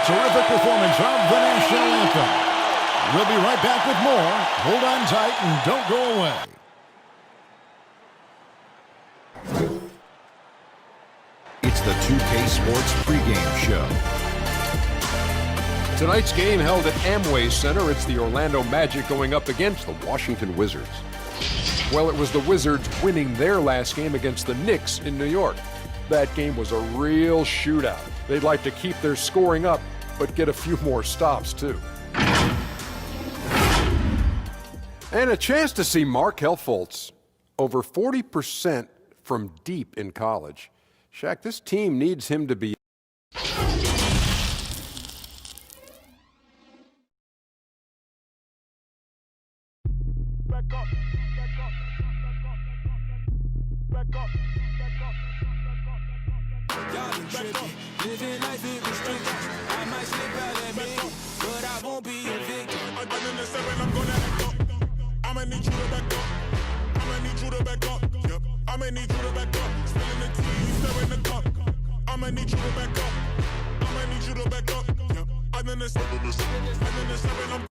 terrific performance of the national anthem. We'll be right back with more. Hold on tight and don't go away. It's the 2K Sports pregame show. Tonight's game held at Amway Center. It's the Orlando Magic going up against the Washington Wizards. Well, it was the Wizards winning their last game against the Knicks in New York. That game was a real shootout. They'd like to keep their scoring up, but get a few more stops, too. And a chance to see Markelle Fultz, over 40% from deep in college. Shaq, this team needs him to be. Living life in restrictions. I might slip out at me, but I won't be a victim. I'm in the 7, I'm gonna act up. I'ma need you to back up. I'ma need you to back up. Yep. I'ma need you to back up. Spilling the tea, stirring the cup. I'ma need you to back up. I'ma need you to back up. Yep. I'm in the 7, I'm.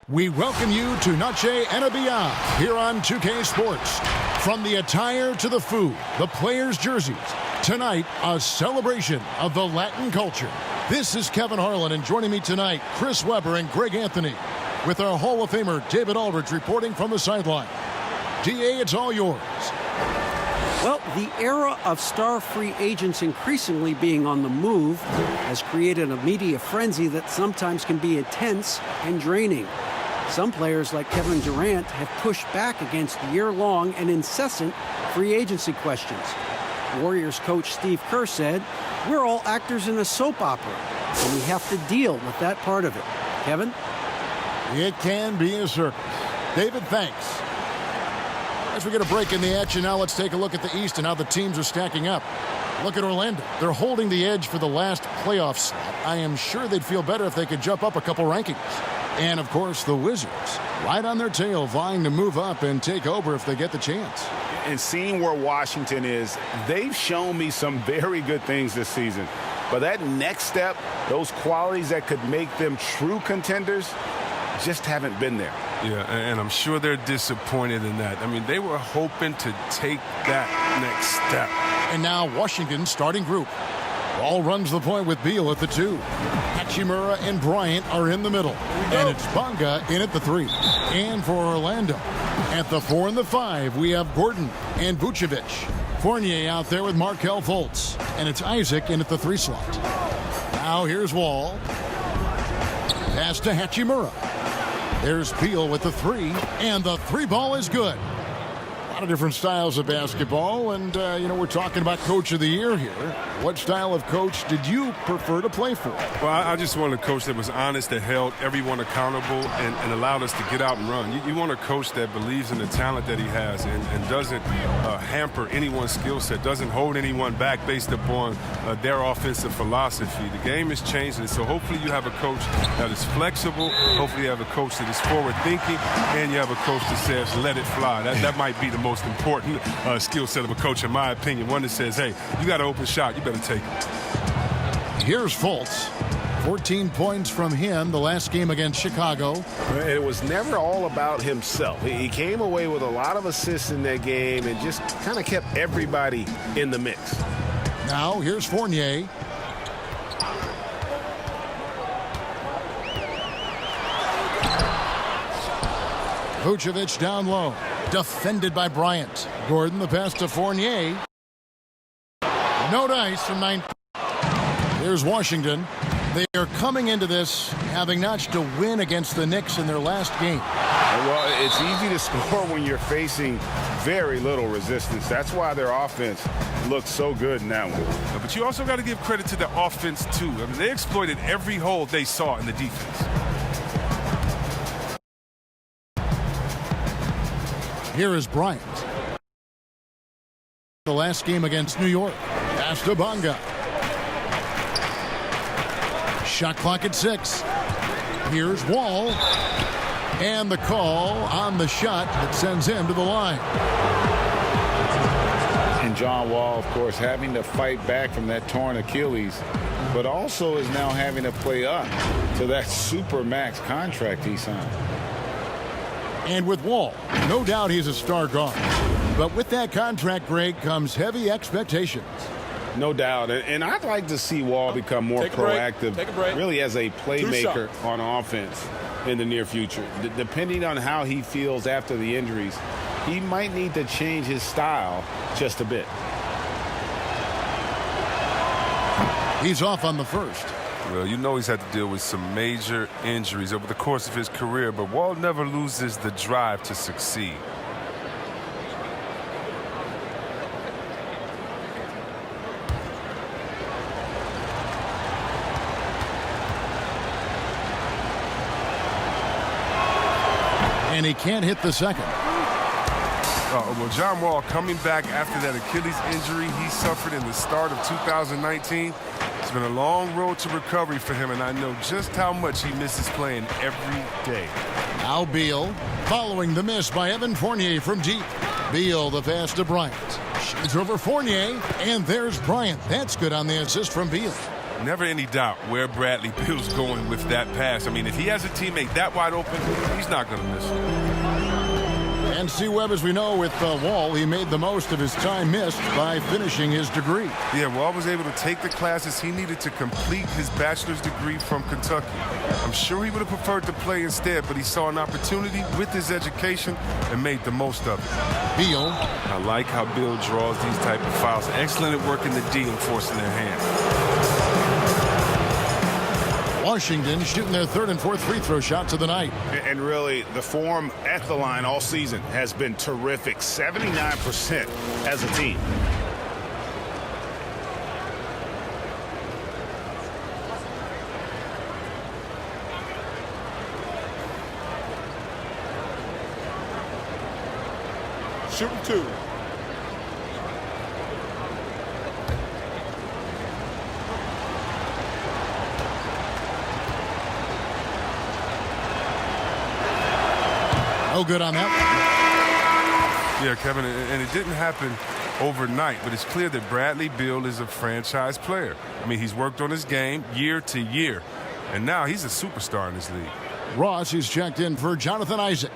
We welcome you to Noche and Beyond here on 2K Sports. From the attire to the food, the players' jerseys. Tonight, a celebration of the Latin culture. This is Kevin Harlan, and joining me tonight, Chris Webber and Greg Anthony, with our Hall of Famer David Aldridge reporting from the sideline. DA, it's all yours. Well, the era of star free agents increasingly being on the move has created a media frenzy that sometimes can be intense and draining. Some players like Kevin Durant have pushed back against year-long and incessant free agency questions. Warriors coach Steve Kerr said, "We're all actors in a soap opera, and we have to deal with that part of it." Kevin? It can be a circus. David, thanks. As we get a break in the action now, let's take a look at the East and how the teams are stacking up. Look at Orlando. They're holding the edge for the last playoff slot. I am sure they'd feel better if they could jump up a couple rankings. And, of course, the Wizards, right on their tail, vying to move up and take over if they get the chance. And seeing where Washington is, they've shown me some very good things this season. But that next step, those qualities that could make them true contenders, just haven't been there. Yeah, and I'm sure they're disappointed in that. I mean, they were hoping to take that next step. And now Washington's starting group. Ball runs the point with Beal at the 2. Hachimura and Bryant are in the middle. And it's Bonga in at the 3. And for Orlando, at the 4 and the 5, we have Gordon and Vucevic. Fournier out there with Markelle Fultz. And it's Isaac in at the 3 slot. Now here's Wall. Pass to Hachimura. There's Beal with the 3. And the 3 ball is good. A lot of different styles of basketball, and we're talking about Coach of the Year here. What style of coach did you prefer to play for? Well, I just want a coach that was honest, that held everyone accountable, and allowed us to get out and run. You want a coach that believes in the talent that he has and doesn't hamper anyone's skill set, doesn't hold anyone back based upon their offensive philosophy. The game is changing, so hopefully you have a coach that is flexible. Hopefully you have a coach that is forward-thinking, and you have a coach that says, let it fly. That might be the most important skill set of a coach, in my opinion. One that says, hey, you got an open shot, you better take it. Here's Fultz. 14 points from him the last game against Chicago. It was never all about himself. He came away with a lot of assists in that game and just kind of kept everybody in the mix. Now here's Fournier. Vucevic down low. Defended by Bryant. Gordon the pass to Fournier. No dice from 9. Here's Washington. They are coming into this having notched a win against the Knicks in their last game. Well, it's easy to score when you're facing very little resistance. That's why their offense looks so good in that one. But you also got to give credit to the offense, too. I mean, they exploited every hole they saw in the defense. Here is Bryant. The last game against New York. Pass to Bonga. Shot clock at 6. Here's Wall. And the call on the shot that sends him to the line. And John Wall, of course, having to fight back from that torn Achilles, but also is now having to play up to that super max contract he signed. And with Wall, no doubt he's a star guard. But with that contract, Greg, comes heavy expectations. No doubt. And I'd like to see Wall become more proactive, really as a playmaker on offense in the near future. Depending on how he feels after the injuries, he might need to change his style just a bit. He's off on the first. Well, you know he's had to deal with some major injuries over the course of his career, but Wall never loses the drive to succeed. And he can't hit the second. Well, John Wall coming back after that Achilles injury he suffered in the start of 2019. It's been a long road to recovery for him, and I know just how much he misses playing every day. Now Beal, following the miss by Evan Fournier from deep. Beal, the pass to Bryant. Shoots over Fournier, and there's Bryant. That's good on the assist from Beal. Never any doubt where Bradley Beal's going with that pass. I mean, if he has a teammate that wide open, he's not going to miss it. And C. Webb, as we know, with Wall, he made the most of his time missed by finishing his degree. Yeah, Wall was able to take the classes he needed to complete his bachelor's degree from Kentucky. I'm sure he would have preferred to play instead, but he saw an opportunity with his education and made the most of it. Beal. I like how Beal draws these type of fouls. Excellent at working the D and forcing their hand. Washington shooting their third and fourth free throw shots of the night. And really, the form at the line all season has been terrific. 79% as a team. Shooting two. No good on that one. Yeah, Kevin, and it didn't happen overnight, but it's clear that Bradley Beal is a franchise player. I mean, he's worked on his game year to year, and now he's a superstar in this league. Ross is checked in for Jonathan Isaac.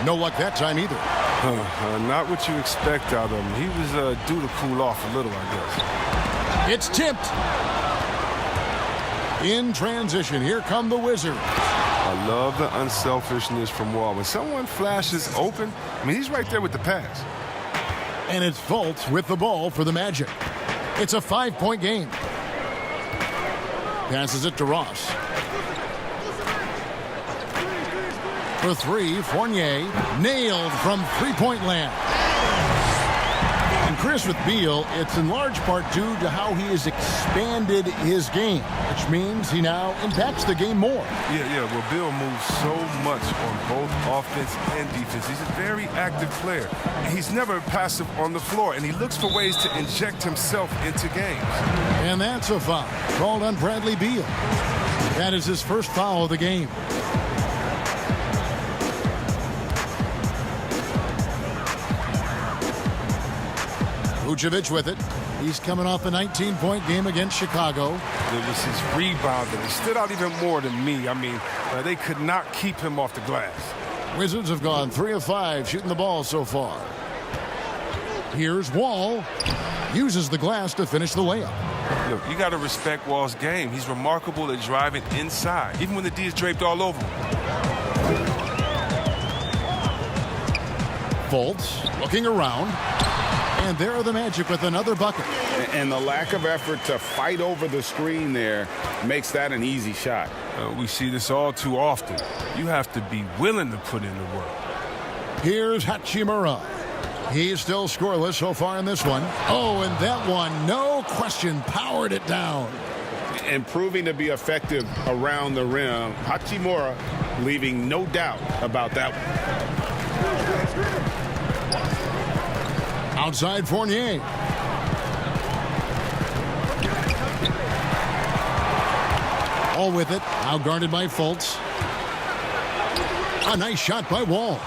No luck that time either. Not what you expect out of him. He was due to cool off a little, I It's guess. tipped. In transition, here come the Wizards. I love the unselfishness from Wall. When someone flashes open, I mean, he's right there with the pass. And it's Fultz with the ball for the Magic. It's a 5-point game. Passes it to Ross. For three, Fournier nailed from three-point land. And Chris, with Beal, it's in large part due to how he has expanded his game, which means he now impacts the game more. Yeah, well, Beal moves so much on both offense and defense. He's a very active player. He's never passive on the floor, and he looks for ways to inject himself into games. And that's a foul called on Bradley Beal. That is his first foul of the game. Vucevic with it. He's coming off a 19-point game against Chicago. It was his rebound that stood out even more than me. I mean, they could not keep him off the glass. Wizards have gone 3 of 5 shooting the ball so far. Here's Wall. Uses the glass to finish the layup. Look, you got to respect Wall's game. He's remarkable at driving inside, even when the D is draped all over him. Fultz looking around. And there are the Magic with another bucket. And the lack of effort to fight over the screen there makes that an easy shot. We see this all too often. You have to be willing to put in the work. Here's Hachimura. He's still scoreless so far in this one. Oh, and that one, no question, powered it down. And proving to be effective around the rim, Hachimura leaving no doubt about that one. Outside Fournier. Wall with it. Now guarded by Fultz. A nice shot by Wall.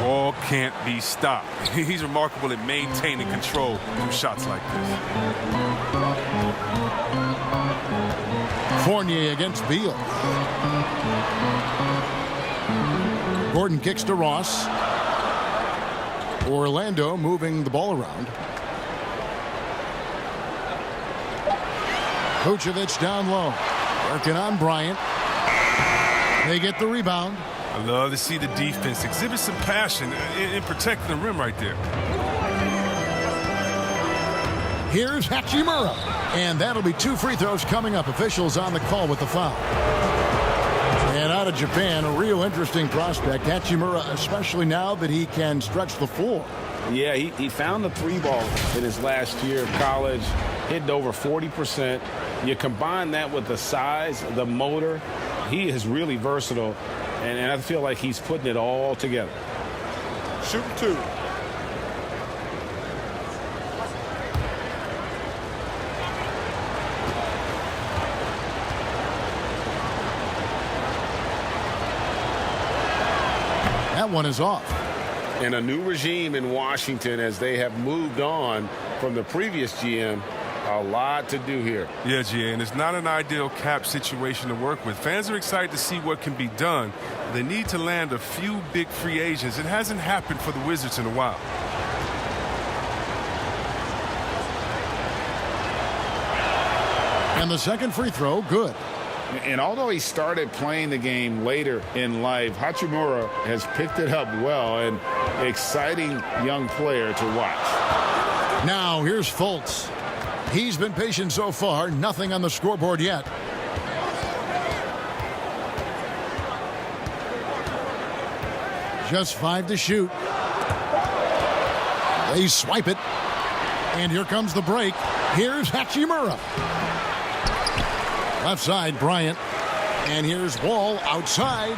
Wall can't be stopped. He's remarkable at maintaining control through shots like this. Fournier against Beal. Gordon kicks to Ross. Orlando moving the ball around. Vucevic down low. Working on Bryant. They get the rebound. I love to see the defense exhibit some passion in protecting the rim right there. Here's Hachimura. And that'll be 2 free throws coming up. Officials on the call with the foul. And out of Japan, a real interesting prospect. Hachimura, especially now that he can stretch the floor. Yeah, he found the 3-ball in his last year of college, hitting over 40%. You combine that with the size, the motor, he is really versatile, and I feel like he's putting it all together. Shooting 2. That one is off. And a new regime in Washington as they have moved on from the previous GM. A lot to do here. Yeah, GA, and it's not an ideal cap situation to work with. Fans are excited to see what can be done. They need to land a few big free agents. It hasn't happened for the Wizards in a while. And the second free throw, good. And although he started playing the game later in life, Hachimura has picked it up well, and exciting young player to watch. Now here's Fultz. He's been patient so far. Nothing on the scoreboard yet. Just 5 to shoot. They swipe it. And here comes the break. Here's Hachimura. Left side, Bryant. And here's Wall outside.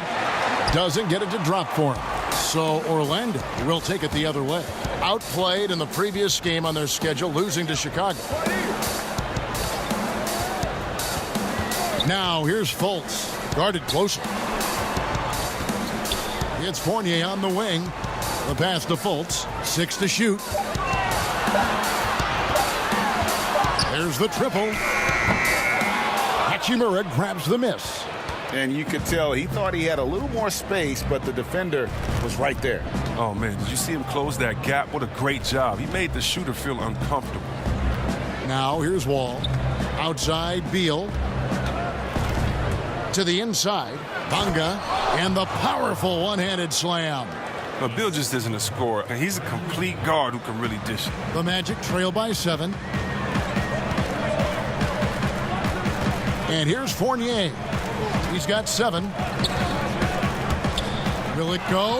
Doesn't get it to drop for him. So Orlando will take it the other way. Outplayed in the previous game on their schedule, losing to Chicago. Now here's Fultz. Guarded closely. It's Fournier on the wing. The pass to Fultz. 6 to shoot. There's the triple. Hachimura grabs the miss. And you could tell he thought he had a little more space, but the defender was right there. Oh, man, did you see him close that gap? What a great job. He made the shooter feel uncomfortable. Now here's Wall. Outside, Beal. To the inside, Bonga. And the powerful one-handed slam. But Bill just isn't a scorer, and he's a complete guard who can really dish it. The Magic trail by 7. And here's Fournier. He's got 7. Will it go?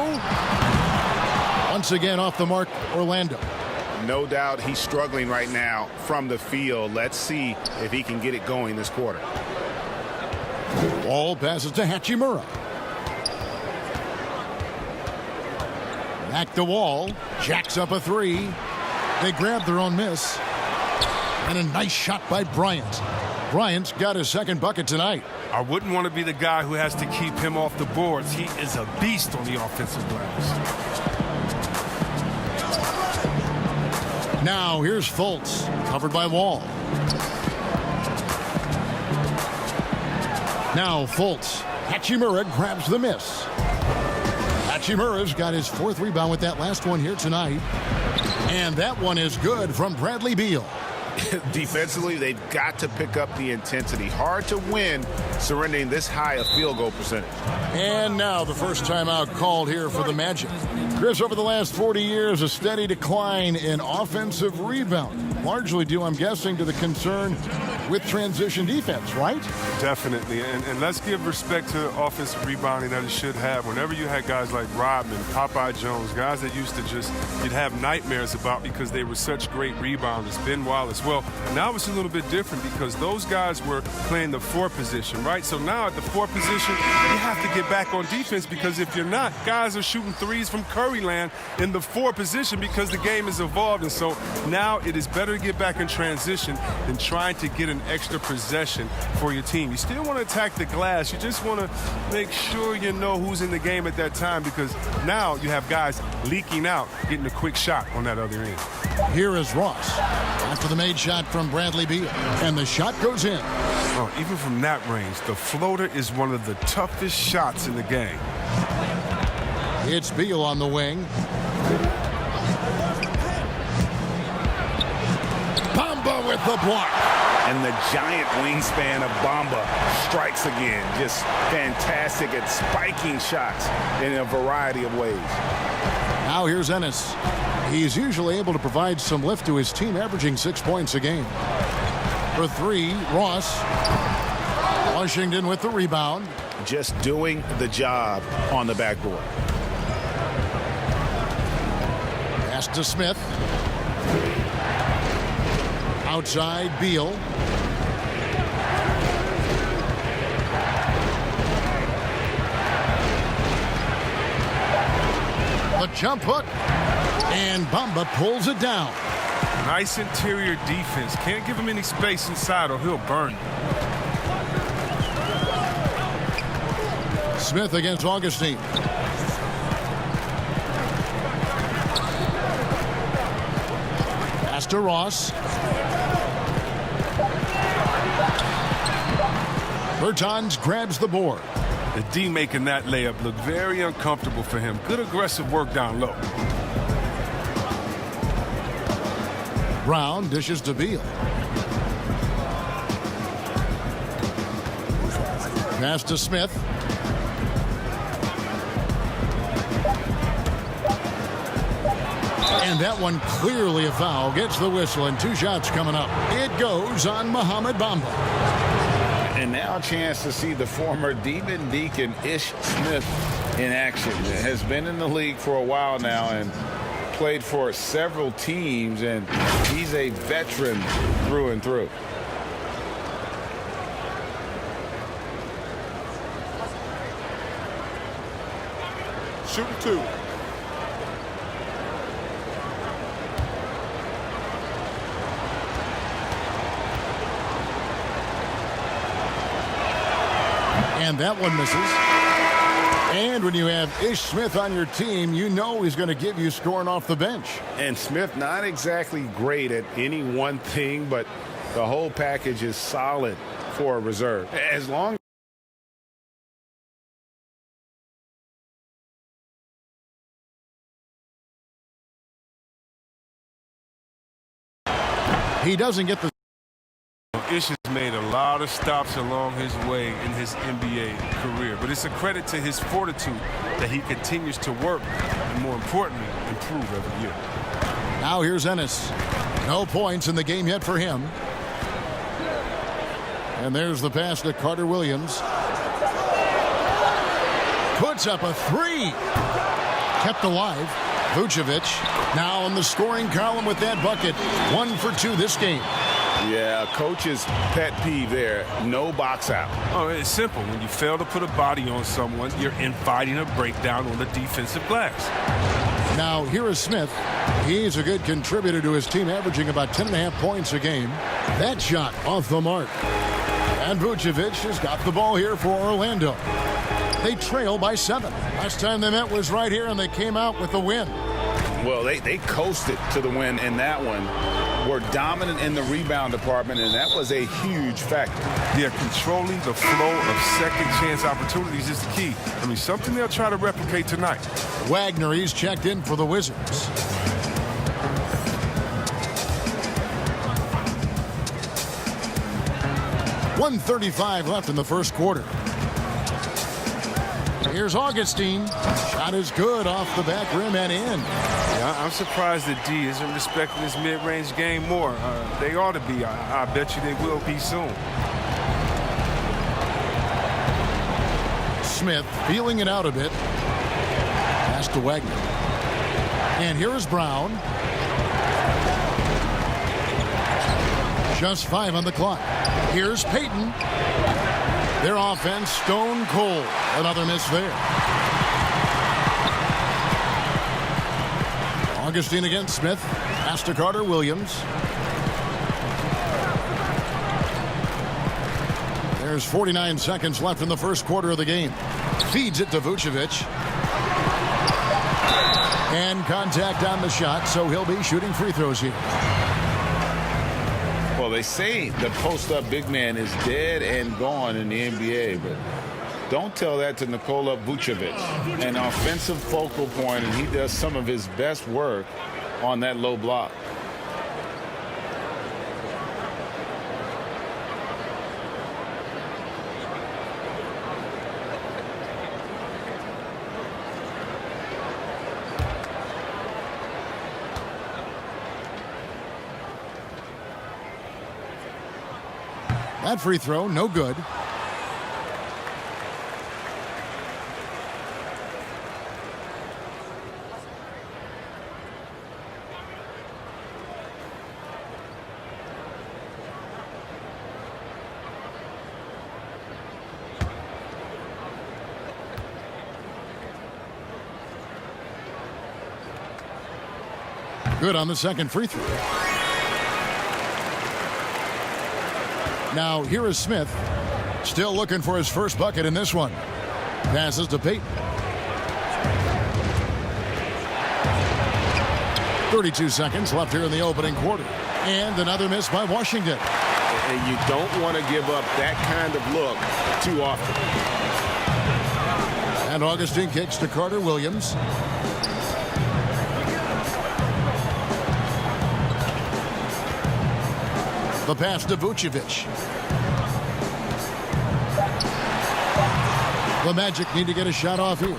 Once again off the mark, Orlando. No doubt he's struggling right now from the field. Let's see if he can get it going this quarter. Wall passes to Hachimura. Back to Wall. Jacks up a 3. They grab their own miss. And a nice shot by Bryant. Bryant's got his second bucket tonight. I wouldn't want to be the guy who has to keep him off the boards. He is a beast on the offensive glass. Now here's Fultz. Covered by Wall. Now Fultz. Hachimura grabs the miss. Hachimura's got his 4th rebound with that last one here tonight. And that one is good from Bradley Beal. Defensively, they've got to pick up the intensity. Hard to win surrendering this high a field goal percentage. And now the first timeout called here for the Magic. Chris, over the last 40 years, a steady decline in offensive rebound. Largely due, I'm guessing, to the concern with transition defense, right? Definitely. And let's give respect to offensive rebounding that it should have. Whenever you had guys like Rodman, Popeye Jones, guys that used to you'd have nightmares about because they were such great rebounders, Ben Wallace. Well, now it's a little bit different because those guys were playing the 4 position, right? So now at the 4 position, you have to get back on defense because if you're not, guys are shooting threes from Curry land in the 4 position because the game has evolved. And so now it is better to get back in transition than trying to get an extra possession for your team. You still want to attack the glass. You just want to make sure you know who's in the game at that time, because now you have guys leaking out, getting a quick shot on that other end. Here is Ross after the made shot from Bradley Beal, and the shot goes in. Oh, even from that range, the floater is one of the toughest shots in the game. It's Beal on the wing. Bamba with the block. And the giant wingspan of Bamba strikes again. Just fantastic at spiking shots in a variety of ways. Now here's Ennis. He's usually able to provide some lift to his team, averaging 6 points a game. For three, Ross. Washington with the rebound. Just doing the job on the backboard. Pass to Smith. Outside, Beal. The jump hook. And Bamba pulls it down. Nice interior defense. Can't give him any space inside or he'll burn you. Smith against Augustine. Pass to Ross. Bertans grabs the board. The D making that layup look very uncomfortable for him. Good aggressive work down low. Brown dishes to Beal. Pass to Smith. And that one clearly a foul. Gets the whistle, and 2 shots coming up. It goes on Mohamed Bamba. And now a chance to see the former Demon Deacon Ish Smith in action. Has been in the league for a while now and played for several teams, and he's a veteran through and through. Shooting 2. And that one misses. And when you have Ish Smith on your team, you know he's going to give you scoring off the bench. And Smith not exactly great at any one thing, but the whole package is solid for a reserve. As long he doesn't get the... Ish has made a lot of stops along his way in his NBA career, but it's a credit to his fortitude that he continues to work and, more importantly, improve every year. Now here's Ennis. No points in the game yet for him. And there's the pass to Carter Williams. Puts up a 3. Kept alive. Vucevic now in the scoring column with that bucket. 1 for 2 this game. Yeah, coach's pet peeve there. No box out. Oh, it's simple. When you fail to put a body on someone, you're inviting a breakdown on the defensive glass. Now, here is Smith. He's a good contributor to his team, averaging about 10.5 points a game. That shot off the mark. And Vucevic has got the ball here for Orlando. They trail by 7. Last time they met was right here, and they came out with the win. Well, they coasted to the win in that one. Were dominant in the rebound department, and that was a huge factor. Yeah, controlling the flow of second chance opportunities is the key. I mean, something they'll try to replicate tonight. Wagner, he's checked in for the Wizards. .135 left in the first quarter. Here's Augustine. Shot is good off the back rim and in. Yeah, I'm surprised that D isn't respecting this mid-range game more. They ought to be. I bet you they will be soon. Smith feeling it out a bit. Pass to Wagner. And here is Brown. Just 5 on the clock. Here's Payton. Their offense stone cold. Another miss there. Augustine against Smith. Pass to Carter Williams. There's 49 seconds left in the first quarter of the game. Feeds it to Vucevic. And contact on the shot, so he'll be shooting free throws here. Well, they say the post-up big man is dead and gone in the NBA, but don't tell that to Nikola Vucevic. An offensive focal point, and he does some of his best work on that low block. That free throw, no good. Good on the second free throw. Now, here is Smith, still looking for his first bucket in this one. Passes to Payton. 32 seconds left here in the opening quarter. And another miss by Washington. And you don't want to give up that kind of look too often. And Augustine kicks to Carter Williams. The pass to Vucevic. The Magic need to get a shot off here.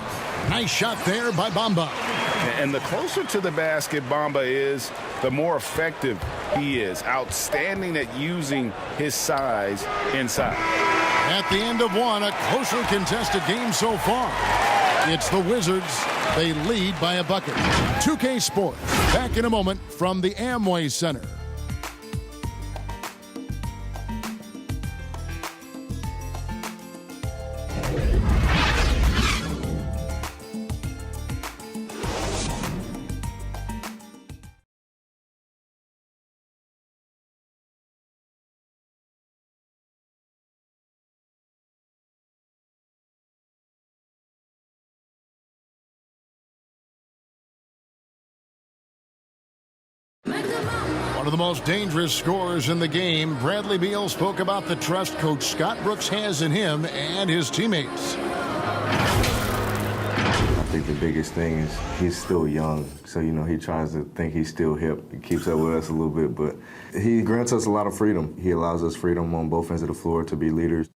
Nice shot there by Bamba. And the closer to the basket Bamba is, the more effective he is. Outstanding at using his size inside. At the end of one, a closely contested game so far. It's the Wizards. They lead by a bucket. 2K Sports, back in a moment from the Amway Center. One of the most dangerous scorers in the game, Bradley Beal spoke about the trust Coach Scott Brooks has in him and his teammates. I think the biggest thing is he's still young, so he tries to think he's still hip. He keeps up with us a little bit, but he grants us a lot of freedom. He allows us freedom on both ends of the floor to be leaders.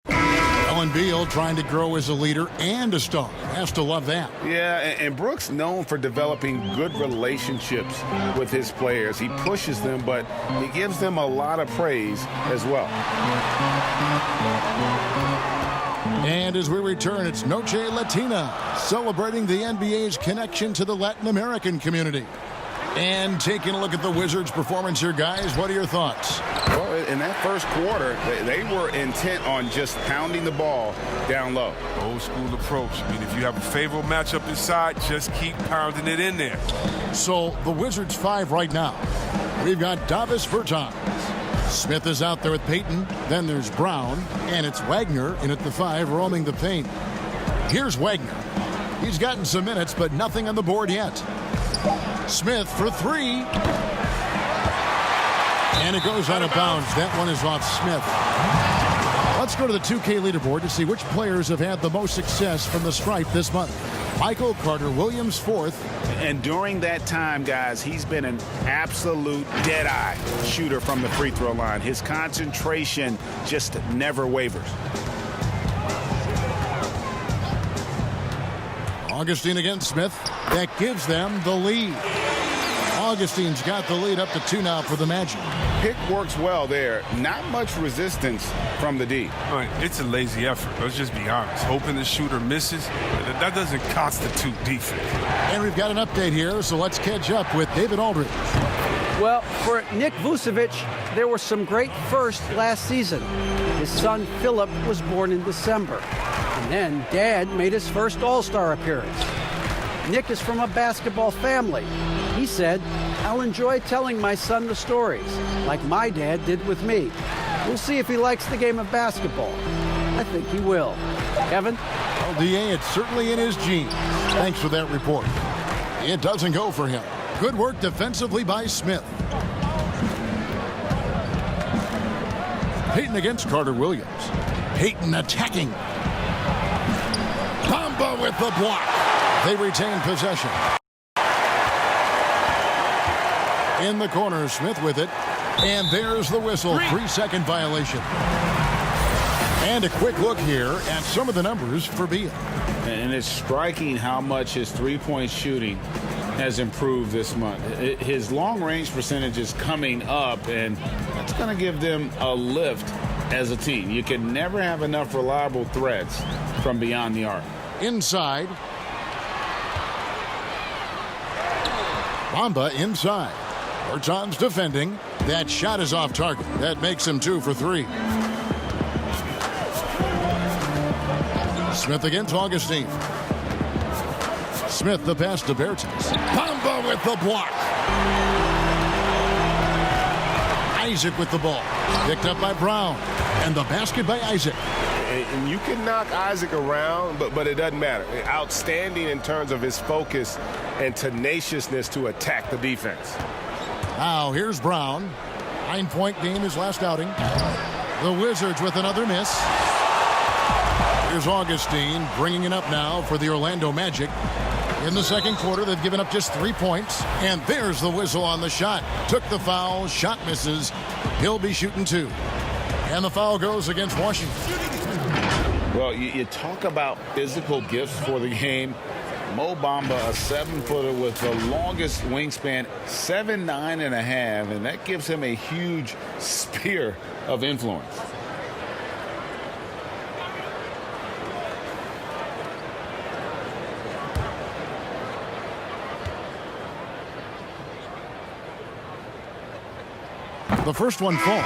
Owen Beal trying to grow as a leader and a star. Has to love that. Yeah, and Brooks known for developing good relationships with his players. He pushes them, but he gives them a lot of praise as well. And as we return, it's Noche Latina, celebrating the NBA's connection to the Latin American community. And taking a look at the Wizards' performance here, guys, what are your thoughts? Well, in that first quarter, they were intent on just pounding the ball down low. Old school approach. I mean, if you have a favorable matchup inside, just keep pounding it in there. So the Wizards 5 right now. We've got Davis Bertans. Smith is out there with Payton. Then there's Brown. And it's Wagner in at the 5, roaming the paint. Here's Wagner. He's gotten some minutes, but nothing on the board yet. Smith for 3. And it goes out of bounds. That one is off Smith. Let's go to the 2K leaderboard to see which players have had the most success from the stripe this month. Michael Carter Williams 4th. And during that time, guys, he's been an absolute dead-eye shooter from the free throw line. His concentration just never wavers. Augustine against Smith. That gives them the lead. Augustine's got the lead up to 2 now for the Magic. Pick works well there. Not much resistance from the D. All right, it's a lazy effort. Let's just be honest. Hoping the shooter misses, that doesn't constitute defense. And we've got an update here, so let's catch up with David Aldridge. Well, for Nick Vucevic, there were some great firsts last season. His son Philip was born in December. And then Dad made his first All-Star appearance. Nick is from a basketball family. He said, "I'll enjoy telling my son the stories, like my dad did with me. We'll see if he likes the game of basketball." I think he will. Kevin? Well, DA, it's certainly in his genes. Thanks for that report. It doesn't go for him. Good work defensively by Smith. Peyton against Carter Williams. Peyton attacking. Bamba with the block. They retain possession. In the corner, Smith with it. And there's the whistle. 3-second violation. And a quick look here at some of the numbers for Beal. And it's striking how much his three-point shooting has improved this month. His long-range percentage is coming up, and that's going to give them a lift as a team. You can never have enough reliable threats from beyond the arc. Inside. Bamba inside. Bertans defending. That shot is off target. That makes him 2 for 3. Smith against Augustine. Smith the pass to Bertans. Bamba with the block. Isaac with the ball. Picked up by Brown. And the basket by Isaac. And you can knock Isaac around, but it doesn't matter. Outstanding in terms of his focus and tenaciousness to attack the defense. Now here's Brown. 9-point game his last outing. The Wizards with another miss. Here's Augustine bringing it up now for the Orlando Magic. In the second quarter, they've given up just 3 points. And there's the whistle on the shot. Took the foul. Shot misses. He'll be shooting 2. And the foul goes against Washington. Well, you talk about physical gifts for the game. Mo Bamba, a 7-footer with the longest wingspan, 7'9.5", and that gives him a huge sphere of influence. The first one falls.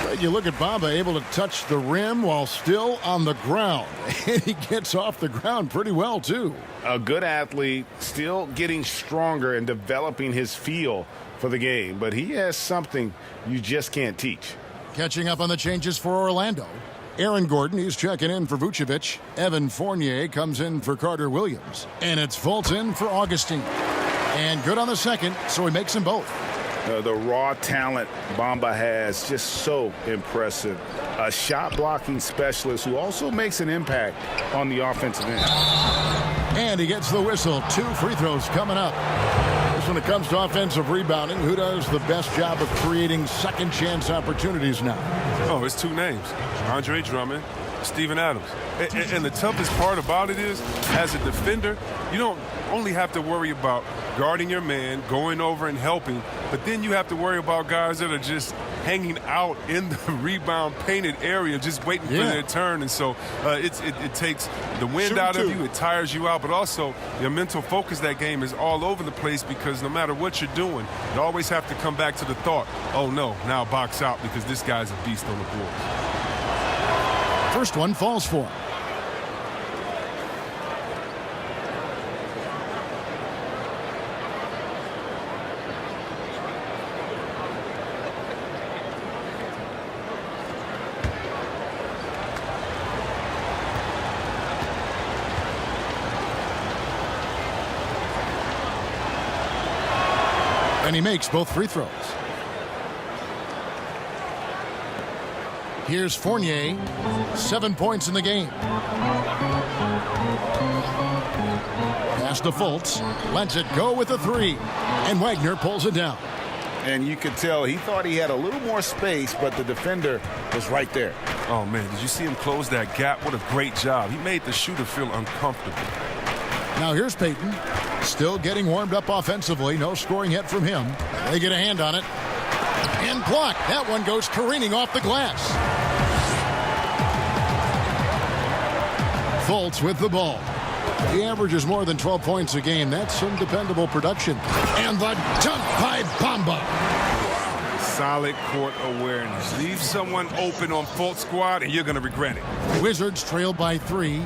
But you look at Bamba able to touch the rim while still on the ground. And he gets off the ground pretty well, too. A good athlete, still getting stronger and developing his feel for the game. But he has something you just can't teach. Catching up on the changes for Orlando. Aaron Gordon, he's checking in for Vucevic. Evan Fournier comes in for Carter Williams. And it's Fulton for Augustine. And good on the second, so he makes them both. The raw talent Bamba has, just so impressive. A shot-blocking specialist who also makes an impact on the offensive end. And he gets the whistle. 2 free throws coming up. Just when it comes to offensive rebounding, who does the best job of creating second-chance opportunities now? Oh, it's 2 names. Andre Drummond, Steven Adams. And the toughest part about it is, as a defender, you don't only have to worry about guarding your man, going over and helping, but then you have to worry about guys that are just hanging out in the rebound painted area, just waiting for their turn. And so it takes the wind out of you, it tires you out, but also your mental focus that game is all over the place because no matter what you're doing, you always have to come back to the thought, oh no, now box out because this guy's a beast on the board. First one falls for him. And he makes both free throws. Here's Fournier, 7 points in the game. Pass to Fultz, lets it go with a 3, and Wagner pulls it down. And you could tell he thought he had a little more space, but the defender was right there. Oh, man, did you see him close that gap? What a great job. He made the shooter feel uncomfortable. Now here's Peyton, still getting warmed up offensively. No scoring yet from him. They get a hand on it. And blocked. That one goes careening off the glass. Fultz with the ball. He averages more than 12 points a game. That's some dependable production. And the dunk by Bamba. Solid court awareness. Leave someone open on Fultz squad and you're going to regret it. Wizards trail by 3.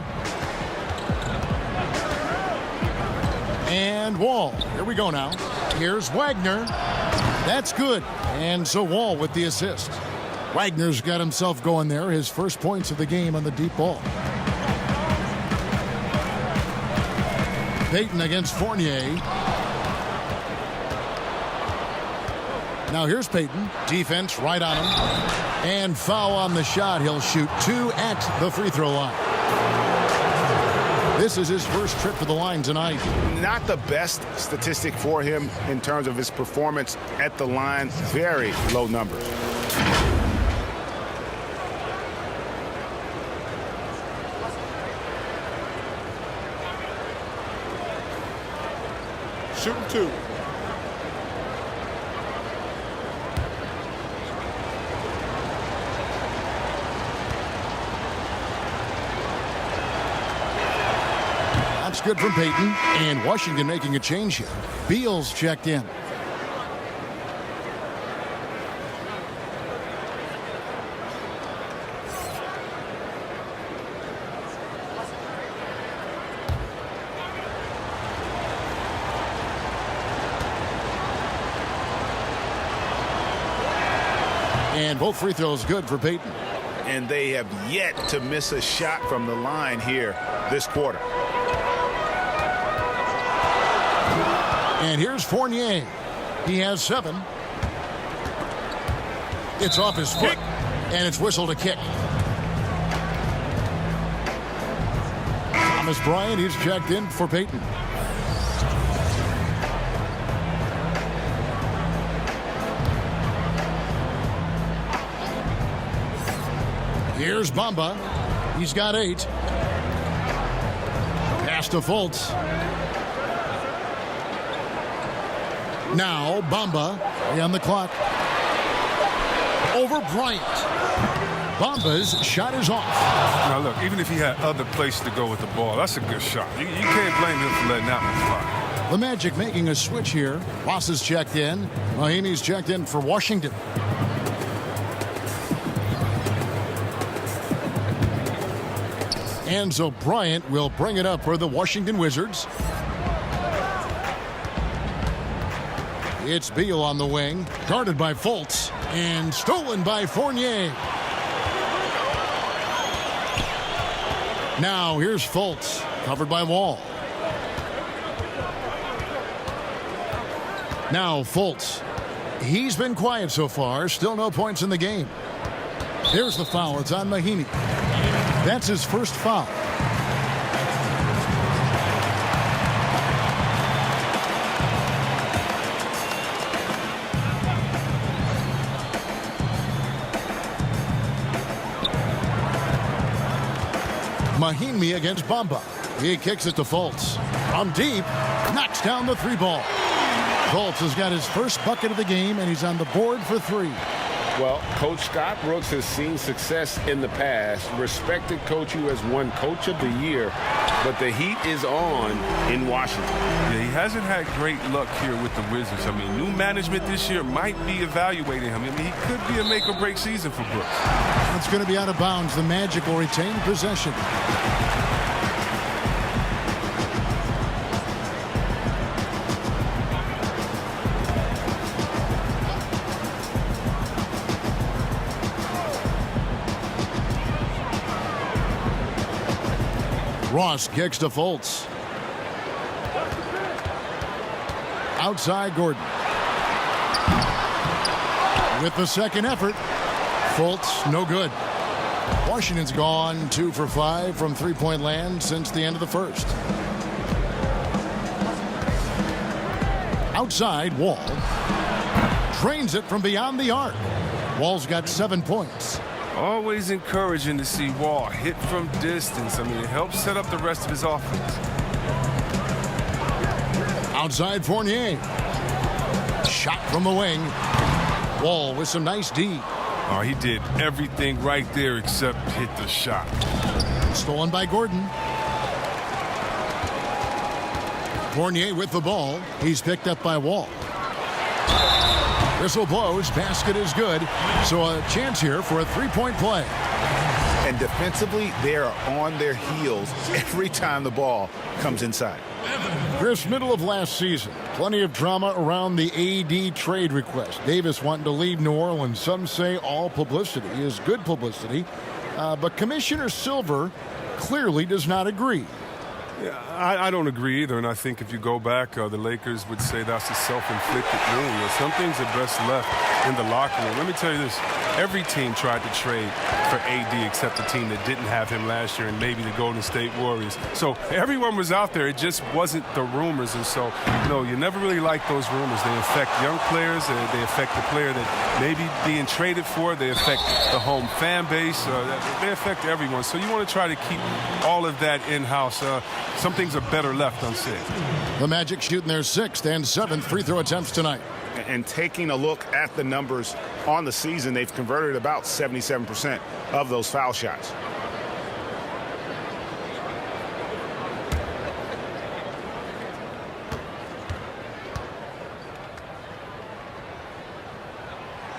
And Wall. Here we go now. Here's Wagner. That's good. And so Wall with the assist. Wagner's got himself going there. His first points of the game on the deep ball. Payton against Fournier. Now here's Payton. Defense right on him. And foul on the shot. He'll shoot 2 at the free throw line. This is his first trip to the line tonight. Not the best statistic for him in terms of his performance at the line. Very low numbers. Shooting 2. That's good from Payton. And Washington making a change here. Beal's checked in. And both free throws good for Payton. And they have yet to miss a shot from the line here this quarter. And here's Fournier. He has 7. It's off his foot. And it's whistled a kick. Thomas Bryant, he's checked in for Payton. Here's Bamba. He's got 8. Pass to Fultz. Now Bamba on the clock. Over Bryant. Bamba's shot is off. Now look, even if he had other places to go with the ball, that's a good shot. You can't blame him for letting that one fly. The Magic making a switch here. Ross is checked in. Mahinmi's checked in for Washington. And so Bryant will bring it up for the Washington Wizards. It's Beal on the wing, guarded by Fultz, and stolen by Fournier. Now here's Fultz, covered by Wall. Now Fultz. He's been quiet so far, still no points in the game. There's the foul, it's on Mahinmi. That's his first foul. Mahinmi against Bamba. He kicks it to Fultz. From deep, knocks down the 3 ball. Fultz has got his first bucket of the game, and he's on the board for 3. Well, Coach Scott Brooks has seen success in the past. Respected coach who has won Coach of the Year, but the heat is on in Washington. Yeah, he hasn't had great luck here with the Wizards. I mean, new management this year might be evaluating him. I mean, he could be a make-or-break season for Brooks. It's going to be out of bounds. The Magic will retain possession. Ross kicks to Fultz. Outside Gordon. With the second effort, Fultz no good. Washington's gone 2 for 5 from three-point land since the end of the first. Outside, Wall. Drains it from beyond the arc. Wall's got 7 points. Always encouraging to see Wall hit from distance. I mean, it helps set up the rest of his offense. Outside Fournier. Shot from the wing. Wall with some nice D. Oh, he did everything right there except hit the shot. Stolen by Gordon. Fournier with the ball. He's picked up by Wall. Whistle blows. Basket is good. So a chance here for a 3-point play. And defensively, they are on their heels every time the ball comes inside. Chris, middle of last season, plenty of drama around the AD trade request. Davis wanting to leave New Orleans. Some say all publicity is good publicity. But Commissioner Silver clearly does not agree. Yeah, I don't agree either, and I think if you go back, the Lakers would say that's a self-inflicted wound. Some things are best left in the locker room. Let me tell you this. Every team tried to trade for AD except the team that didn't have him last year and maybe the Golden State Warriors. So everyone was out there. It just wasn't the rumors. And so, no, you never really like those rumors. They affect young players. They affect the player that may be being traded for. They affect the home fan base. They affect everyone. So you want to try to keep all of that in-house. Some things are better left unsaid. The Magic shooting their 6th and 7th free throw attempts tonight. And taking a look at the numbers on the season, they've converted about 77% of those foul shots.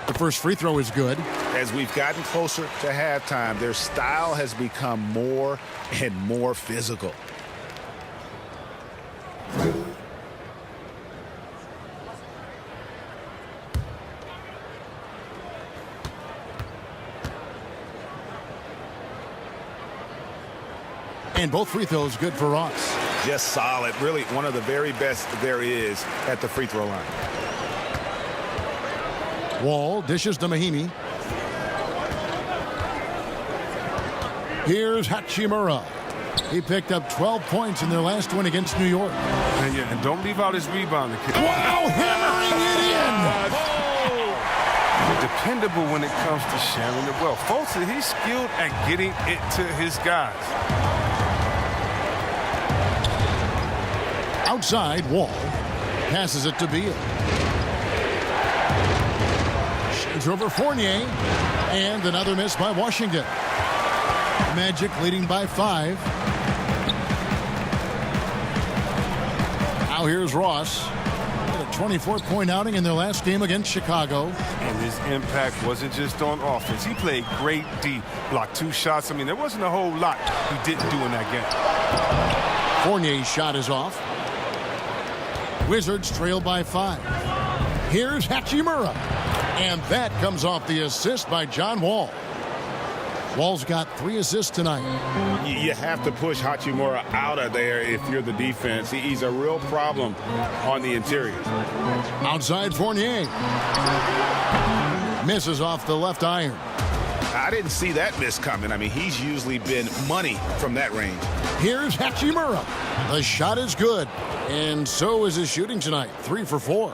The first free throw is good. As we've gotten closer to halftime, their style has become more and more physical. And both free throws good for Ross. Just solid. Really one of the very best there is at the free throw line. Wall dishes to Mahimi. Here's Hachimura. He picked up 12 points in their last win against New York. And don't leave out his rebound. Wow, hammering it in! Dependable when it comes to sharing the well. Folks, he's skilled at getting it to his guys. Outside, Wall passes it to Beal. Shades over Fournier. And another miss by Washington. Magic leading by 5. Now here's Ross. A 24-point outing in their last game against Chicago. And his impact wasn't just on offense. He played great D. Blocked 2 shots. I mean, there wasn't a whole lot he didn't do in that game. Fournier's shot is off. Wizards trail by 5. Here's Hachimura. And that comes off the assist by John Wall. Wall's got 3 assists tonight. You have to push Hachimura out of there if you're the defense. He's a real problem on the interior. Outside Fournier. Misses off the left iron. I didn't see that miss coming. I mean, he's usually been money from that range. Here's Hachimura. The shot is good. And so is his shooting tonight. 3 for 4.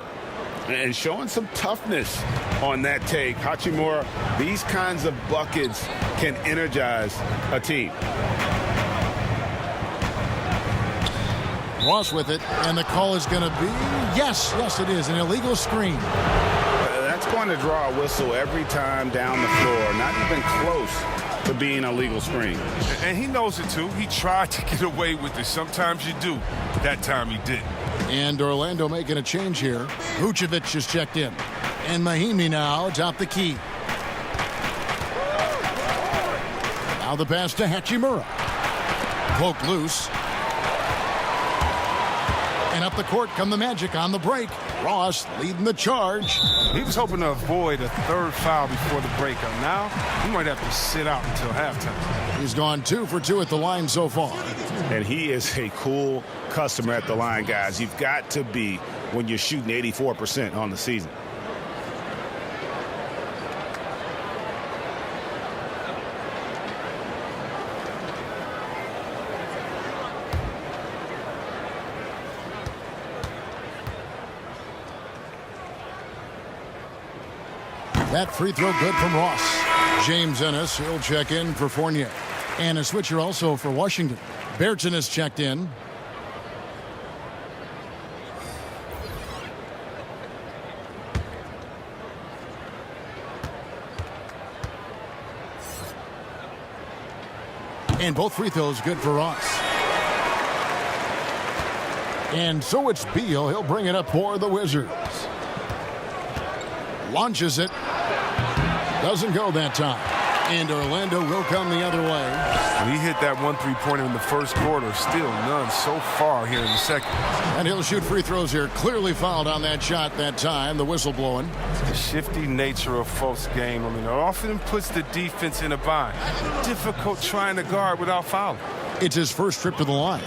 And showing some toughness on that take. Hachimura, these kinds of buckets can energize a team. Ross with it, and the call is going to be, yes, it is, an illegal screen. That's going to draw a whistle every time down the floor. Not even close to being a legal screen. And he knows it, too. He tried to get away with it. Sometimes you do. That time he didn't. And Orlando making a change here. Vucevic is checked in. And Mahimi now atop the key. Now the pass to Hachimura. Poked loose. And up the court come the Magic on the break. Ross leading the charge. He was hoping to avoid a 3rd foul before the break. Now, he might have to sit out until halftime. He's gone 2 for 2 at the line so far. And he is a cool customer at the line, guys. You've got to be when you're shooting 84% on the season. That free throw good from Ross. James Ennis, he'll check in for Fournier. And a switcher also for Washington. Berton is checked in. And both free throws good for Ross. And so it's Beal. He'll bring it up for the Wizards. Launches it. Doesn't go that time. And Orlando will come the other way. He hit that 1 3-pointer in the first quarter. Still none so far here in the second. And he'll shoot free throws here. Clearly fouled on that shot that time. The whistle blowing. The shifty nature of Fultz's game, it often puts the defense in a bind. Difficult trying to guard without fouling. It's his first trip to the line.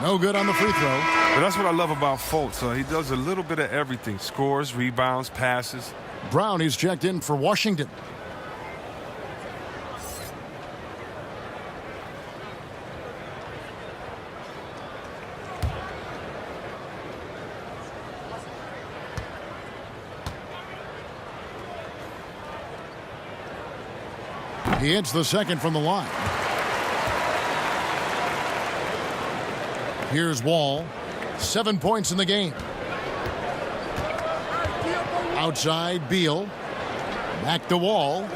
No good on the free throw. But that's what I love about Fultz. He does a little bit of everything. Scores, rebounds, passes. Brown, he's checked in for Washington. He hits the second from the line. Here's Wall. 7 points in the game. Outside, Beal. Back to Wall.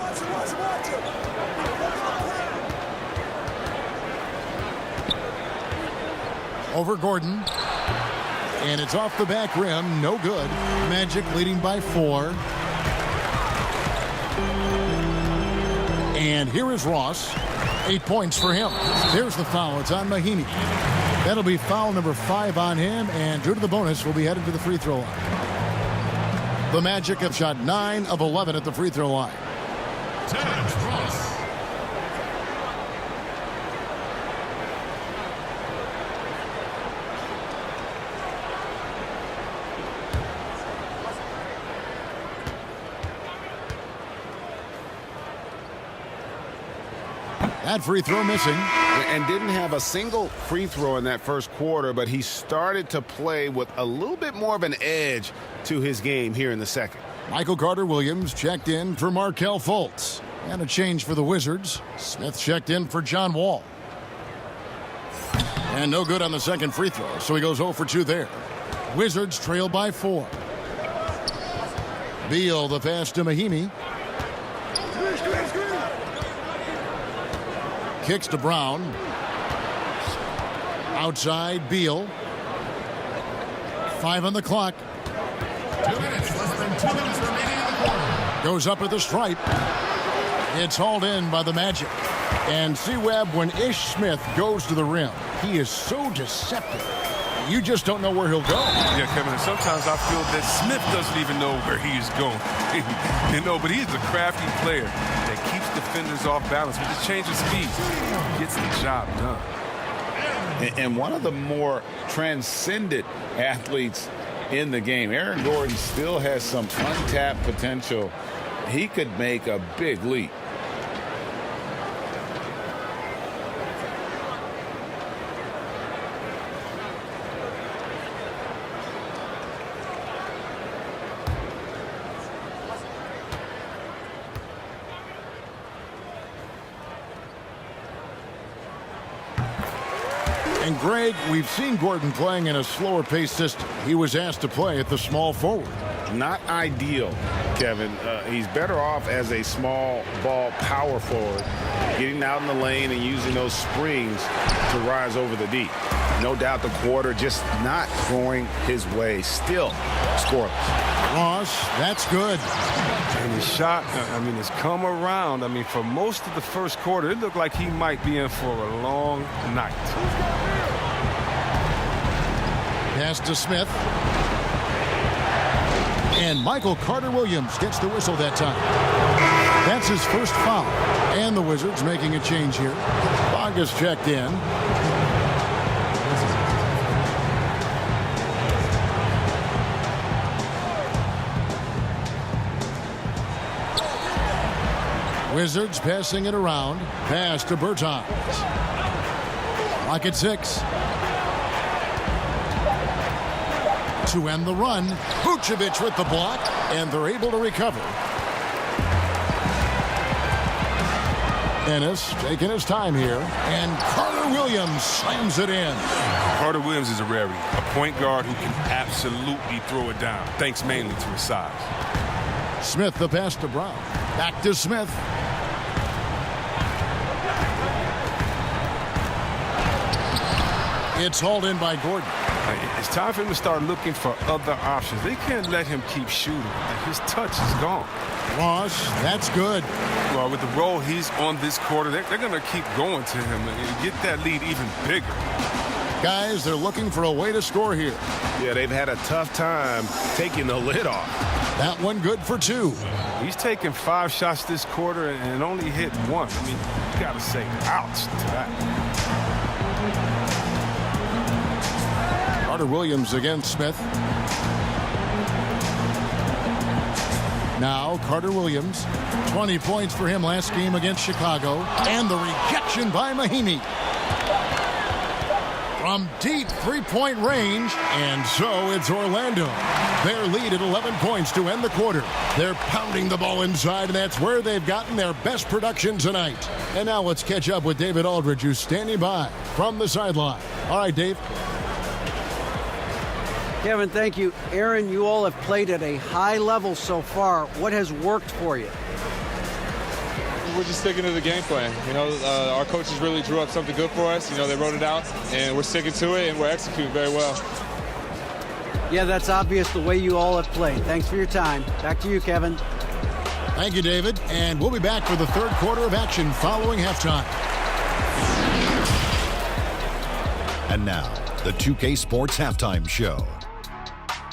Over Gordon. And it's off the back rim. No good. Magic leading by 4. And here is Ross. 8 points for him. There's the foul. It's on Mahinmi. That'll be foul number 5 on him, and due to the bonus, will be headed to the free throw line. The Magic have shot 9 of 11 at the free throw line. That free throw missing. And didn't have a single free throw in that first quarter, but he started to play with a little bit more of an edge to his game here in the second. Michael Carter-Williams checked in for Markelle Fultz. And a change for the Wizards. Smith checked in for John Wall. And no good on the second free throw, so he goes 0 for 2 there. Wizards trail by 4. Beal, the pass to Mahinmi. Kicks to Brown. Outside, Beal. 5 on the clock. 2 minutes, less than 2 minutes remaining in the quarter. Goes up at the stripe. It's hauled in by the Magic. And see, Webb, when Ish Smith goes to the rim, he is so deceptive. You just don't know where he'll go. Yeah, Kevin, and sometimes I feel that Smith doesn't even know where he's going. But he's a crafty player that keeps defenders off balance with his change of speed. Gets the job done. And one of the more transcendent athletes in the game. Aaron Gordon still has some untapped potential. He could make a big leap. And Greg, we've seen Gordon playing in a slower pace system. He was asked to play at the small forward. Not ideal, Kevin. He's better off as a small ball power forward, getting out in the lane and using those springs to rise over the D. No doubt the quarter just not going his way. Still scoreless. Ross, that's good. And his shot, has come around. For most of the first quarter, it looked like he might be in for a long night. Pass to Smith. And Michael Carter-Williams gets the whistle that time. That's his first foul. And the Wizards making a change here. Bonga's checked in. Wizards passing it around. Pass to Bertans. Clock at 6. To end the run, Vucevic with the block, and they're able to recover. Ennis taking his time here, and Carter Williams slams it in. Carter Williams is a rarity, a point guard who can absolutely throw it down, thanks mainly to his size. Smith the pass to Brown. Back to Smith. It's hauled in by Gordon. It's time for him to start looking for other options. They can't let him keep shooting. His touch is gone. Ross, that's good. Well, with the role he's on this quarter, they're going to keep going to him and get that lead even bigger. Guys, they're looking for a way to score here. Yeah, they've had a tough time taking the lid off. That one good for 2. He's taken 5 shots this quarter and only hit 1. I mean, you got to say ouch to that. Carter Williams against Smith. Now Carter Williams, 20 points for him last game against Chicago, and the rejection by Mahinmi. From deep three-point range, and so it's Orlando. Their lead at 11 points to end the quarter. They're pounding the ball inside, and that's where they've gotten their best production tonight. And now let's catch up with David Aldridge, who's standing by from the sideline. All right, Dave. Kevin, thank you. Aaron, you all have played at a high level so far. What has worked for you? We're just sticking to the game plan. You know, our coaches really drew up something good for us. You know, they wrote it out, and we're sticking to it, and we're executing very well. Yeah, that's obvious the way you all have played. Thanks for your time. Back to you, Kevin. Thank you, David. And we'll be back for the third quarter of action following halftime. And now, the 2K Sports Halftime Show.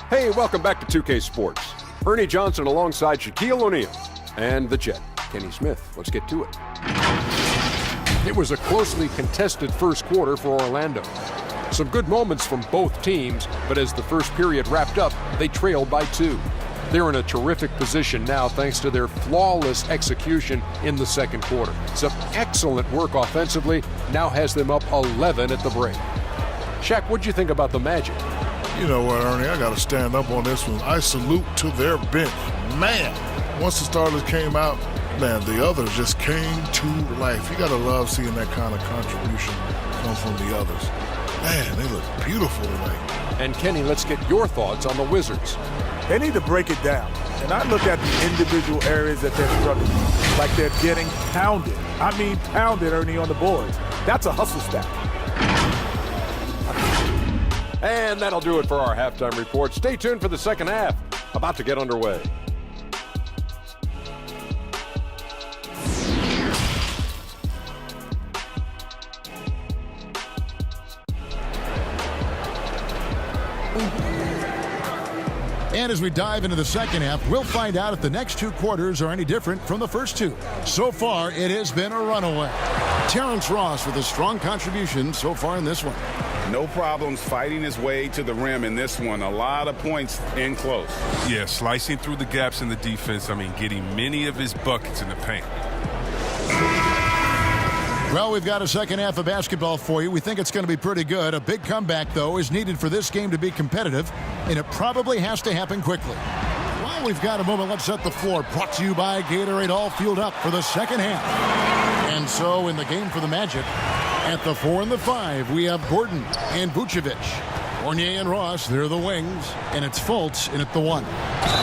Hey, welcome back to 2K Sports. Ernie Johnson alongside Shaquille O'Neal and the Jet, Kenny Smith. Let's get to it. It was a closely contested first quarter for Orlando. Some good moments from both teams, but as the first period wrapped up, they trailed by 2. They're in a terrific position now thanks to their flawless execution in the second quarter. Some excellent work offensively now has them up 11 at the break. Shaq, what'd you think about the Magic? You know what, Ernie, I got to stand up on this one. I salute to their bench. Man, once the starters came out, man, the others just came to life. You got to love seeing that kind of contribution come from the others. Man, they look beautiful tonight. And Kenny, let's get your thoughts on the Wizards. They need to break it down. And I look at the individual areas that they're struggling, like they're getting pounded. I mean pounded, Ernie, on the boards. That's a hustle stat. And that'll do it for our halftime report. Stay tuned for the second half. About to get underway. And as we dive into the second half, we'll find out if the next 2 quarters are any different from the first 2. So far, it has been a runaway. Terrence Ross with a strong contribution so far in this one. No problems fighting his way to the rim in this one. A lot of points in close. Yeah, slicing through the gaps in the defense. I mean, getting many of his buckets in the paint. Well, we've got a second half of basketball for you. We think it's going to be pretty good. A big comeback, though, is needed for this game to be competitive, and it probably has to happen quickly. While we've got a moment, let's set the floor. Brought to you by Gatorade, all fueled up for the second half. And so in the game for the Magic, at the 4 and the 5, we have Gordon and Vucevic. Fournier and Ross, they're the wings, and it's Fultz in at the 1.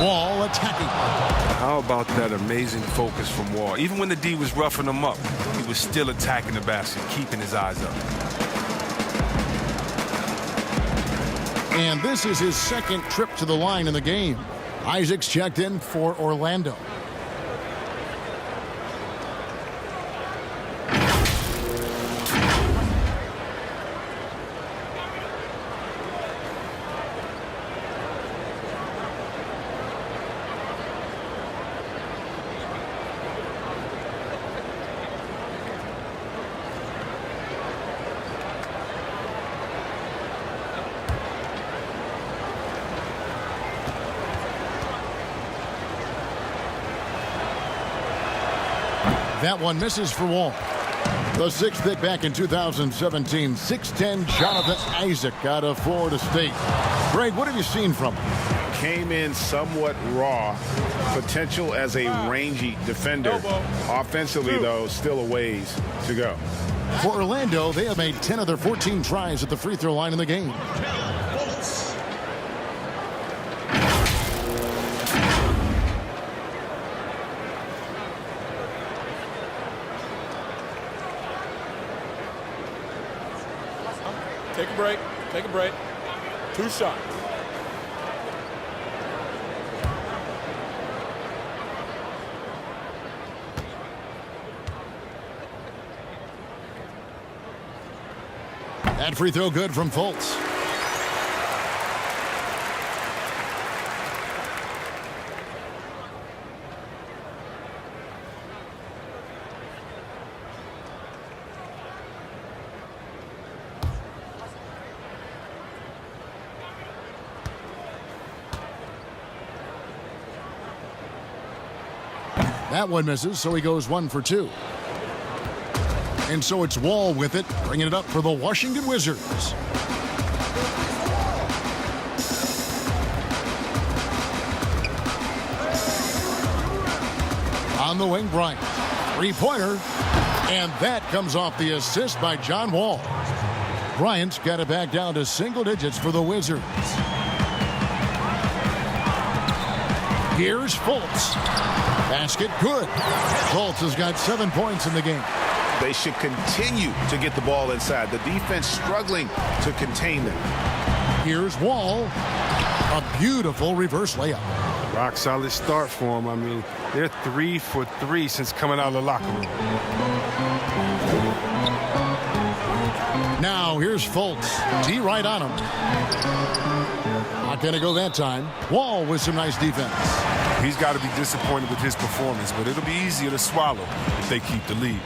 Wall attacking. How about that amazing focus from Wall? Even when the D was roughing him up, he was still attacking the basket, keeping his eyes up. And this is his second trip to the line in the game. Isaac's checked in for Orlando. That one misses for Wall. The 6th pick back in 2017, 6'10" Jonathan Isaac out of Florida State. Greg, what have you seen from him? came in somewhat raw, potential as a rangy defender. Offensively, though, still a ways to go. For Orlando, they have made 10 of their 14 tries at the free throw line in the game. Take a break. Take a break. 2 shots. That free throw good from Fultz. That one misses, so he goes 1 for 2. And so it's Wall with it, bringing it up for the Washington Wizards. On the wing, Bryant. Three-pointer. And that comes off the assist by John Wall. Bryant's got it back down to single digits for the Wizards. Here's Fultz. Basket good. Fultz has got 7 points in the game. They should continue to get the ball inside. The defense struggling to contain them. Here's Wall. A beautiful reverse layup. Rock solid start for them. I mean, they're 3 for 3 since coming out of the locker room. Now here's Fultz. T right on him. Not going to go that time. Wall with some nice defense. He's got to be disappointed with his performance, but it'll be easier to swallow if they keep the lead.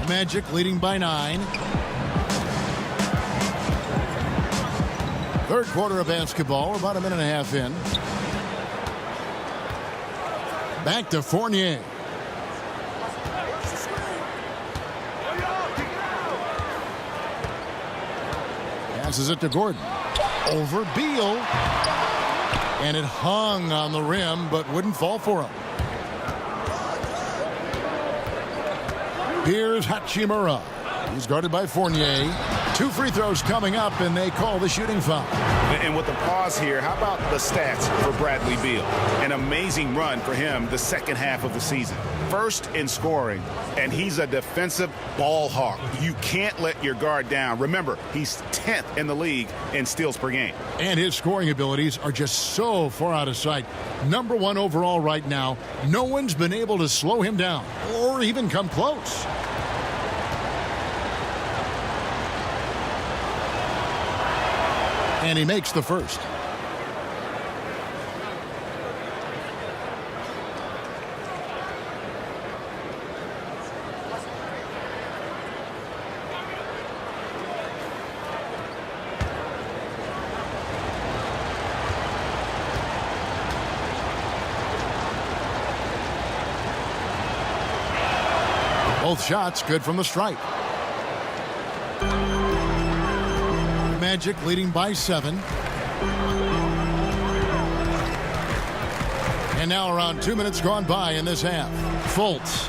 Magic leading by 9. Third quarter of basketball. We're about a minute and a half in. Back to Fournier. Passes it to Gordon. Over Beal. And it hung on the rim, but wouldn't fall for him. Here's Hachimura. He's guarded by Fournier. 2 free throws coming up, and they call the shooting foul. And with the pause here, how about the stats for Bradley Beal? An amazing run for him the second half of the season. First in scoring, and he's a defensive ball hawk. You can't let your guard down. Remember, he's 10th in the league in steals per game. And his scoring abilities are just so far out of sight. Number 1 overall right now. No one's been able to slow him down or even come close. And he makes the first. Both shots good from the stripe. Magic leading by 7. And now around 2 minutes gone by in this half. Fultz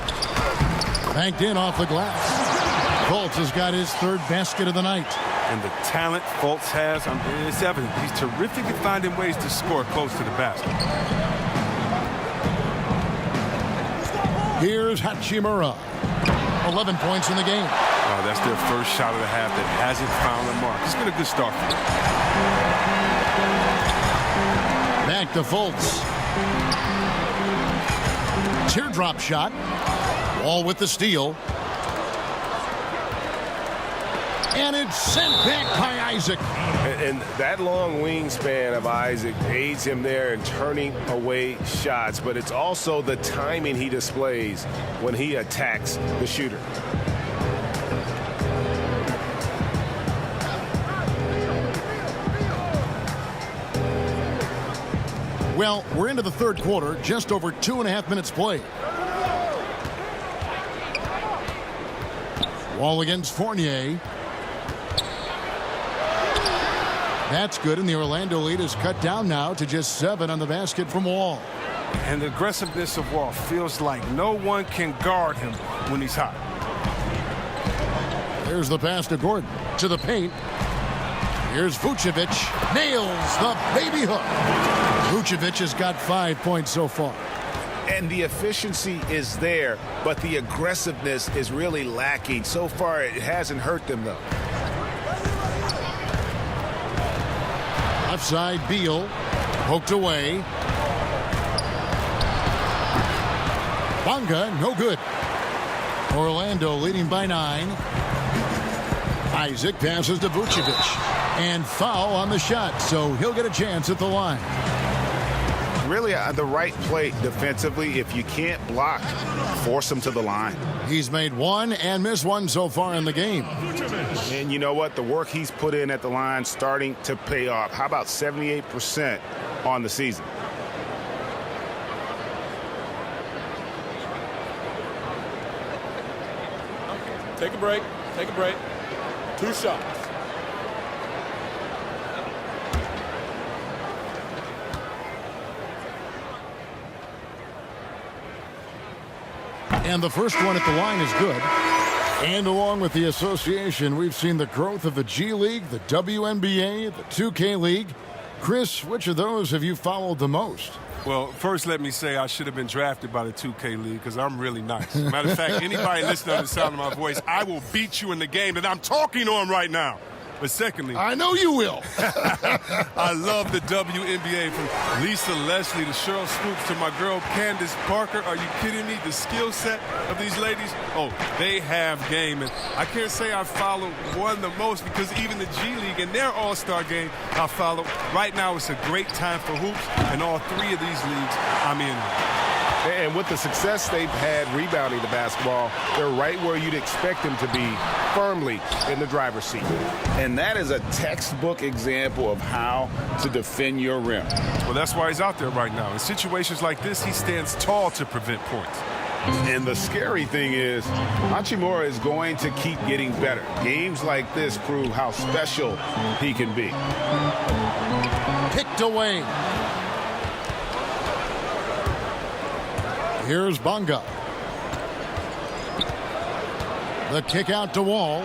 banked in off the glass. Fultz has got his 3rd basket of the night. And the talent Fultz has, it's evident. He's terrific at finding ways to score close to the basket. Here's Hachimura. 11 points in the game. That's their first shot of the half that hasn't found the mark. It's been a good start for them. Back to Fultz. Teardrop shot. Wall with the steal. And it's sent back by Isaac. And that long wingspan of Isaac aids him there in turning away shots, but it's also the timing he displays when he attacks the shooter. Well, we're into the third quarter, just over 2.5 minutes played. Wall against Fournier. That's good, and the Orlando lead is cut down now to just 7 on the basket from Wall. And the aggressiveness of Wall feels like no one can guard him when he's hot. There's the pass to Gordon. To the paint. Here's Vucevic. Nails the baby hook. Vucevic has got 5 points so far. And the efficiency is there, but the aggressiveness is really lacking. So far, it hasn't hurt them, though. Left side, Beal. Poked away. Bonga, no good. Orlando leading by 9. Isaac passes to Vucevic. And foul on the shot, so he'll get a chance at the line. Really the right play defensively. If you can't block, force him to the line. He's made 1 and missed 1 so far in the game. And you know what? The work he's put in at the line starting to pay off. How about 78% on the season? Take a break. Take a break. 2 shots. And the first one at the line is good. And along with the association, we've seen the growth of the G League, the WNBA, the 2K League. Chris, which of those have you followed the most? Well, first let me say I should have been drafted by the 2K League because I'm really nice. Matter of fact, anybody listening to the sound of my voice, I will beat you in the game that I'm talking on right now. But secondly, I know you will. I love the WNBA, from Lisa Leslie to Cheryl Stoops to my girl Candace Parker. Are you kidding me? The skill set of these ladies, oh, they have game. And I can't say I follow one the most because even the G League and their all-star game I follow. Right now it's a great time for hoops, and all 3 of these leagues I'm in. And with the success they've had rebounding the basketball, they're right where you'd expect them to be, firmly in the driver's seat. And that is a textbook example of how to defend your rim. Well, that's why he's out there right now. In situations like this, he stands tall to prevent points. And the scary thing is, Hachimura is going to keep getting better. Games like this prove how special he can be. Picked away. Here's Bonga. The kick out to Wall.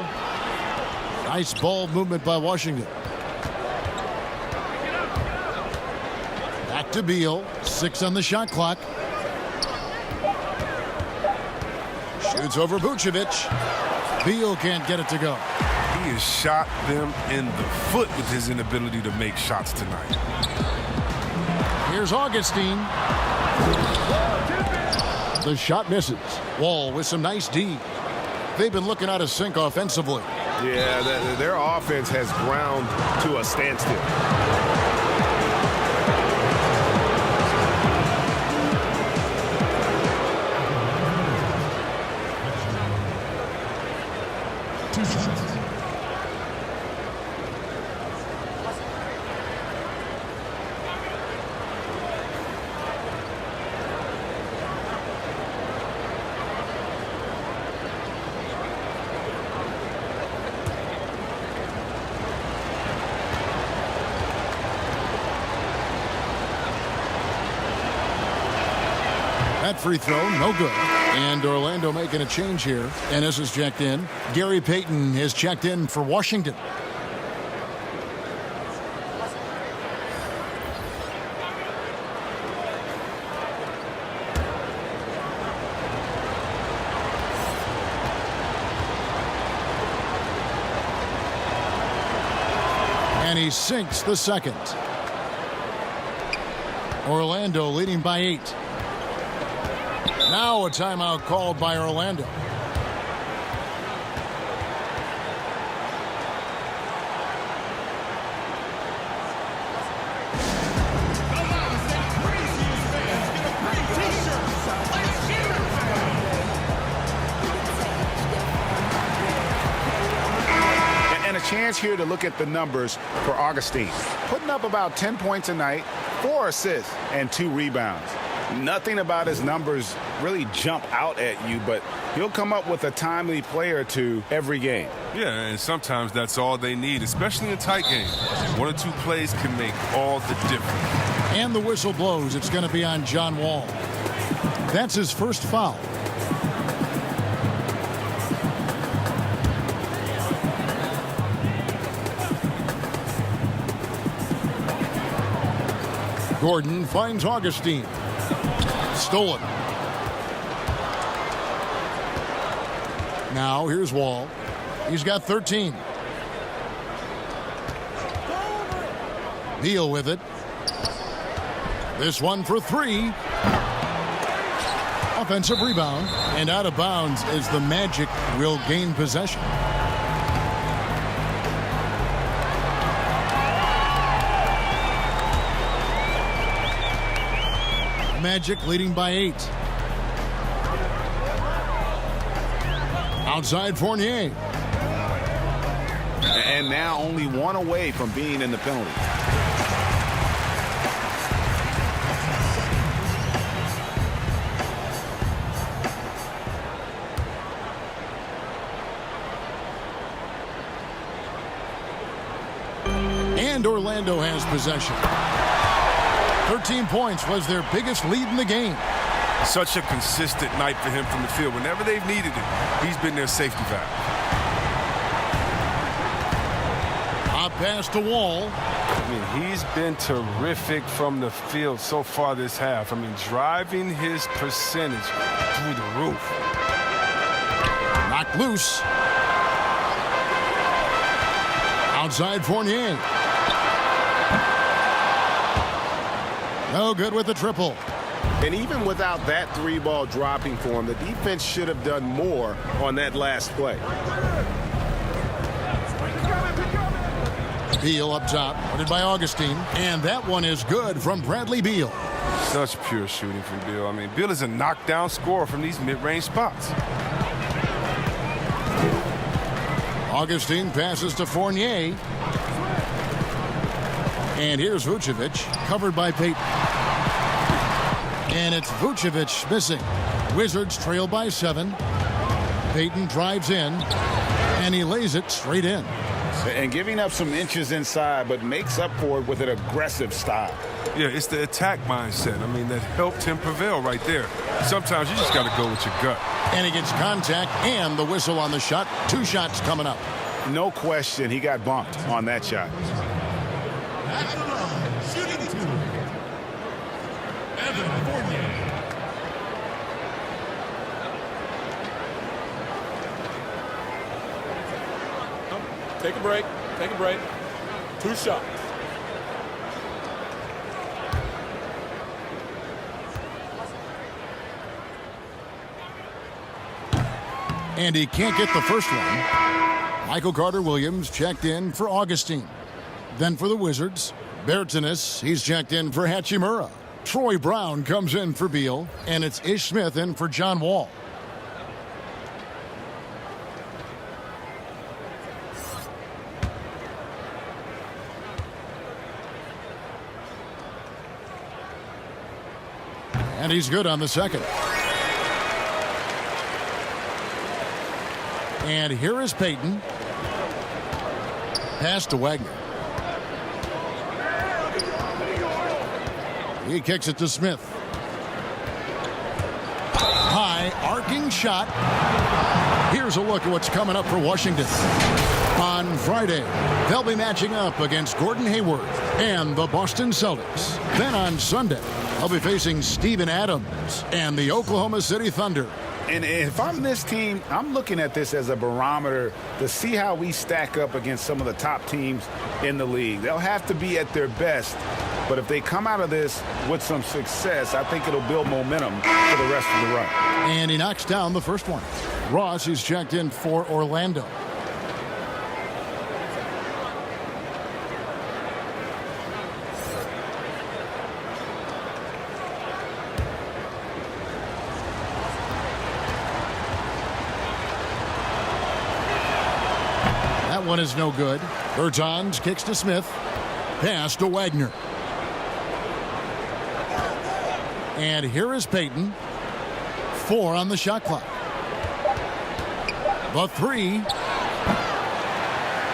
Nice ball movement by Washington. Back to Beal. 6 on the shot clock. Shoots over Vucevic. Beal can't get it to go. He has shot them in the foot with his inability to make shots tonight. Here's Augustine. The shot misses. Wall with some nice D. They've been looking out of sync offensively. Yeah, their offense has ground to a standstill. That free throw, no good. And Orlando making a change here. Ennis is checked in. Gary Payton is checked in for Washington. And he sinks the second. Orlando leading by 8. Now a timeout called by Orlando. And a chance here to look at the numbers for Augustine. Putting up about 10 points a night, 4 assists, and 2 rebounds. Nothing about his numbers really jump out at you, but he'll come up with a timely play or two every game. Yeah, and sometimes that's all they need, especially in tight games. 1 or 2 plays can make all the difference. And the whistle blows. It's going to be on John Wall. That's his first foul. Gordon finds Augustine. Stolen. Now here's Wall. He's got 13. Beal with it. This one for 3. Offensive rebound. And out of bounds as the Magic will gain possession. Magic leading by 8. Outside Fournier. And now only 1 away from being in the penalty. And Orlando has possession. 13 points was their biggest lead in the game. Such a consistent night for him from the field. Whenever they've needed it, he's been their safety valve. A pass to Wall. I mean, he's been terrific from the field so far this half. I mean, driving his percentage through the roof. Knocked loose. Outside Fournier. No good with the triple. And even without that 3-ball dropping for him, the defense should have done more on that last play. Beal up top, guarded by Augustine. And that one is good from Bradley Beal. Such pure shooting from Beal. I mean, Beal is a knockdown scorer from these mid-range spots. Augustine passes to Fournier. And here's Vucevic, covered by Payton. And it's Vucevic missing. Wizards trail by 7. Payton drives in, and he lays it straight in. And giving up some inches inside, but makes up for it with an aggressive style. Yeah, it's the attack mindset. I mean, that helped him prevail right there. Sometimes you just got to go with your gut. And he gets contact and the whistle on the shot. 2 shots coming up. No question, he got bumped on that shot. At the line, shooting 2. Evan Fournier. Take a break. Take a break. 2 shots. And he can't get the first one. Michael Carter-Williams checked in for Augustine. Then for the Wizards, Bertanis, he's checked in for Hachimura. Troy Brown comes in for Beal, and it's Ish Smith in for John Wall. And he's good on the second. And here is Payton. Pass to Wagner. He kicks it to Smith. High arcing shot. Here's a look at what's coming up for Washington. On Friday, they'll be matching up against Gordon Hayward and the Boston Celtics. Then on Sunday, they'll be facing Steven Adams and the Oklahoma City Thunder. And if I'm this team, I'm looking at this as a barometer to see how we stack up against some of the top teams in the league. They'll have to be at their best, but if they come out of this with some success, I think it'll build momentum for the rest of the run. And he knocks down the first one. Ross is checked in for Orlando. One is no good. Bertans kicks to Smith. Pass to Wagner. And here is Payton. 4 on the shot clock. The three.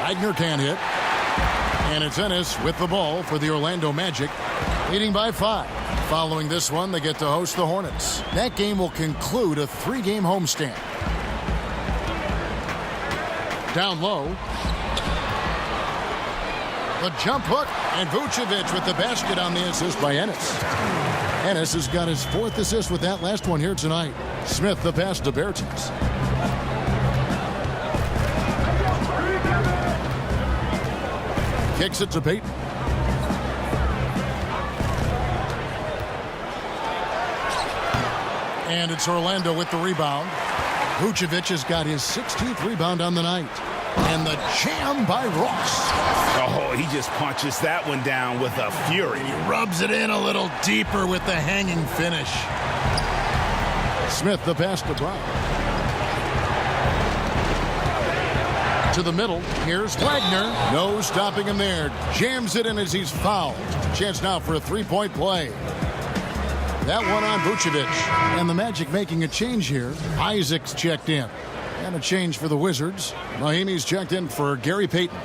Wagner can't hit. And it's Ennis with the ball for the Orlando Magic, leading by 5. Following this one, they get to host the Hornets. That game will conclude a 3-game homestand. Down low. The jump hook, and Vucevic with the basket on the assist by Ennis. Ennis has got his 4th assist with that last one here tonight. Smith the pass to Bertans. Kicks it to Payton. And it's Orlando with the rebound. Vucevic has got his 16th rebound on the night. And the jam by Ross. Oh, he just punches that one down with a fury. He rubs it in a little deeper with the hanging finish. Smith the pass to Brown. To the middle. Here's Wagner. No stopping him there. Jams it in as he's fouled. Chance now for a 3-point play. That one on Vucevic. And the Magic making a change here. Isaac's checked in. And a change for the Wizards. Mahimi's checked in for Gary Payton.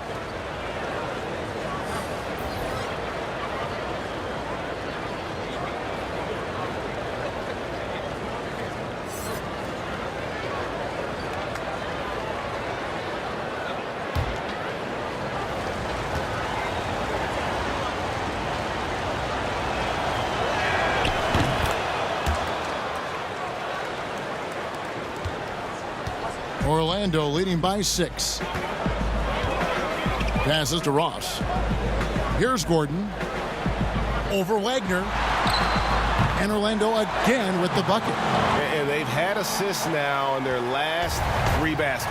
Orlando leading by 6. Passes to Ross. Here's Gordon. Over Wagner. And Orlando again with the bucket. And they've had assists now in their last 3 baskets.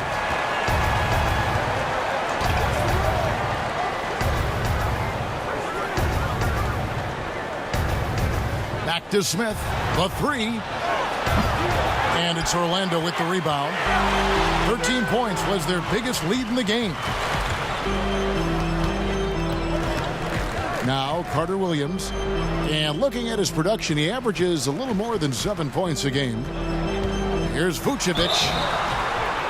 Back to Smith. The 3. And it's Orlando with the rebound. 13 points was their biggest lead in the game. Now Carter Williams. And looking at his production, he averages a little more than 7 points a game. Here's Vucevic.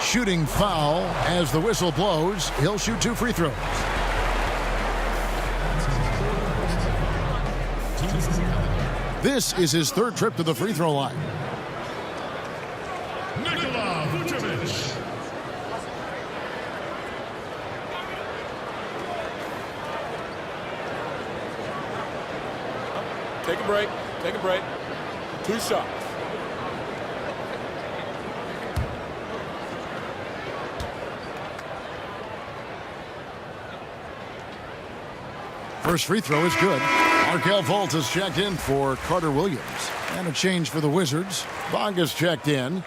Shooting foul as the whistle blows. He'll shoot 2 free throws. This is his 3rd trip to the free throw line. Take a break. Take a break. 2 shots. First free throw is good. Markel Fultz has checked in for Carter Williams. And a change for the Wizards. Bonga's checked in.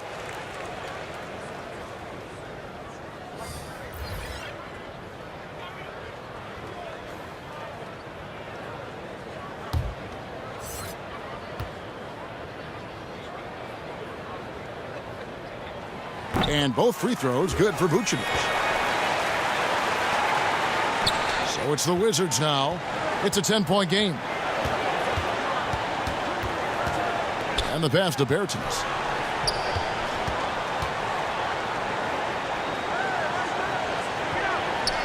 And both free throws good for Vucevic. So it's the Wizards now. It's a 10-point game. And the pass to Bertans.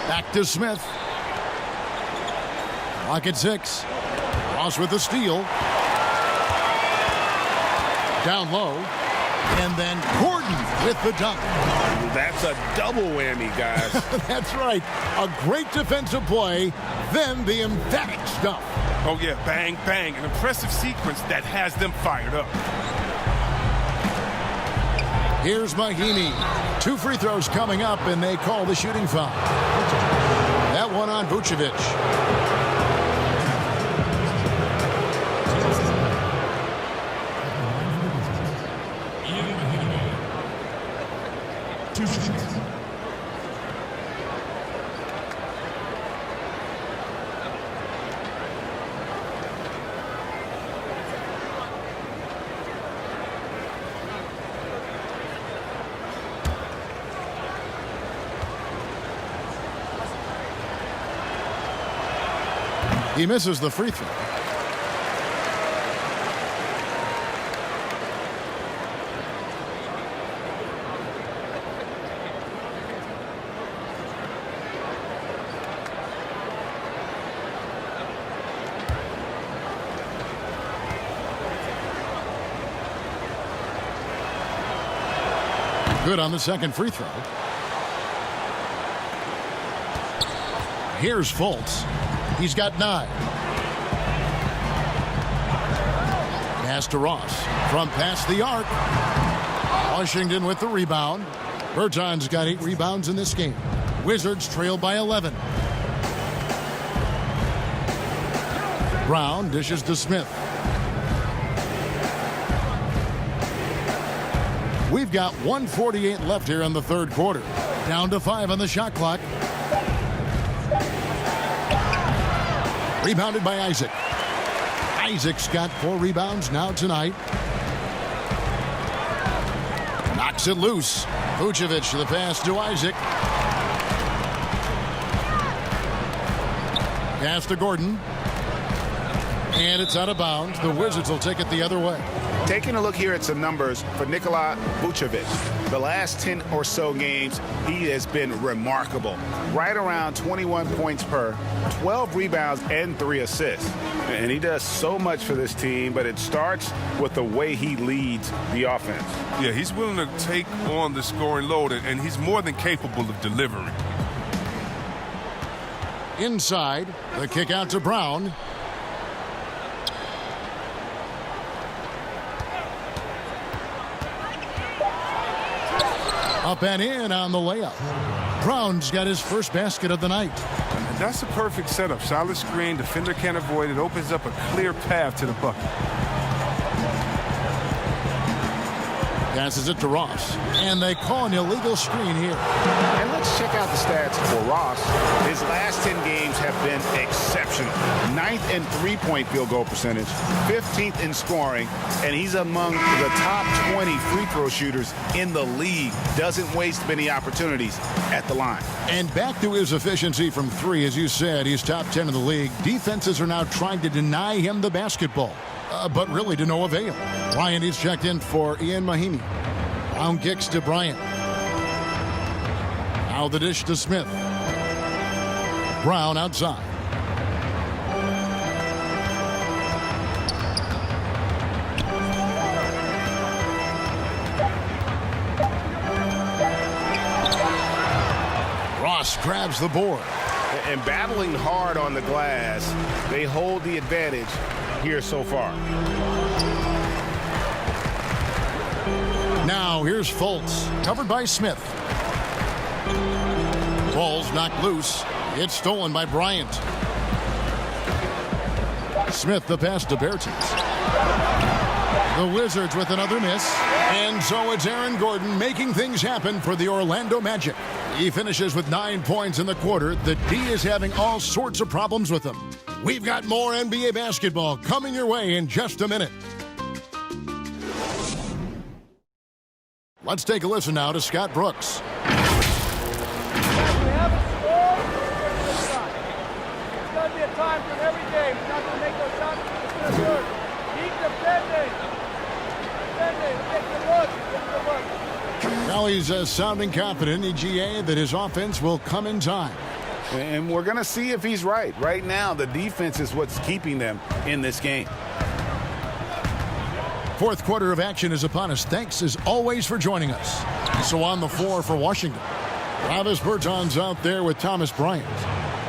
Back to Smith. Clock at 6. Ross with the steal. Down low. And then Gordon with the dunk. That's a double whammy, guys. That's right. A great defensive play, then the emphatic stuff. Oh, yeah, bang, bang. An impressive sequence that has them fired up. Here's Mahimi. 2 free throws coming up, and they call the shooting foul. That one on Vucevic. He misses the free throw. Good on the second free throw. Here's Fultz. He's got 9. Pass to Ross. From past the arc. Washington with the rebound. Berton's got 8 rebounds in this game. Wizards trail by 11. Brown dishes to Smith. We've got 1:48 left here in the third quarter. Down to 5 on the shot clock. Rebounded by Isaac. Isaac's got 4 rebounds now tonight. Knocks it loose. Vucevic the pass to Isaac. Pass to Gordon. And it's out of bounds. The Wizards will take it the other way. Taking a look here at some numbers for Nikola Vucevic. The last 10 or so games, he has been remarkable. Right around 21 points per, 12 rebounds, and 3 assists. And he does so much for this team, but it starts with the way he leads the offense. Yeah, he's willing to take on the scoring load, and he's more than capable of delivering. Inside, the kick out to Brown. Up and in on the layup. Brown's got his first basket of the night. And that's a perfect setup. Solid screen, defender can't avoid it. Opens up a clear path to the bucket. Passes it to Ross. And they call an illegal screen here. And let's check out the stats for Ross. His last 10 games have been exceptional. 9th in three-point field goal percentage, 15th in scoring, and he's among the top 20 free throw shooters in the league. Doesn't waste many opportunities at the line. And back to his efficiency from 3, as you said, he's top 10 in the league. Defenses are now trying to deny him the basketball. But really to no avail. Bryant is checked in for Ian Mahimi. Brown kicks to Bryant. Now the dish to Smith. Brown outside. Ross grabs the board. And battling hard on the glass, they hold the advantage here so far. Now here's Fultz, covered by Smith. Ball's knocked loose. It's stolen by Bryant. Smith the pass to Bertans. The Wizards with another miss. And so it's Aaron Gordon making things happen for the Orlando Magic. He finishes with 9 points in the quarter. The D is having all sorts of problems with him. We've got more NBA basketball coming your way in just a minute. Let's take a listen now to Scott Brooks. Now he's sounding confident, EGA, that his offense will come in time. And we're going to see if he's right. Right now, the defense is what's keeping them in this game. Fourth quarter of action is upon us. Thanks, as always, for joining us. So on the floor for Washington, Travis Berton's out there with Thomas Bryant.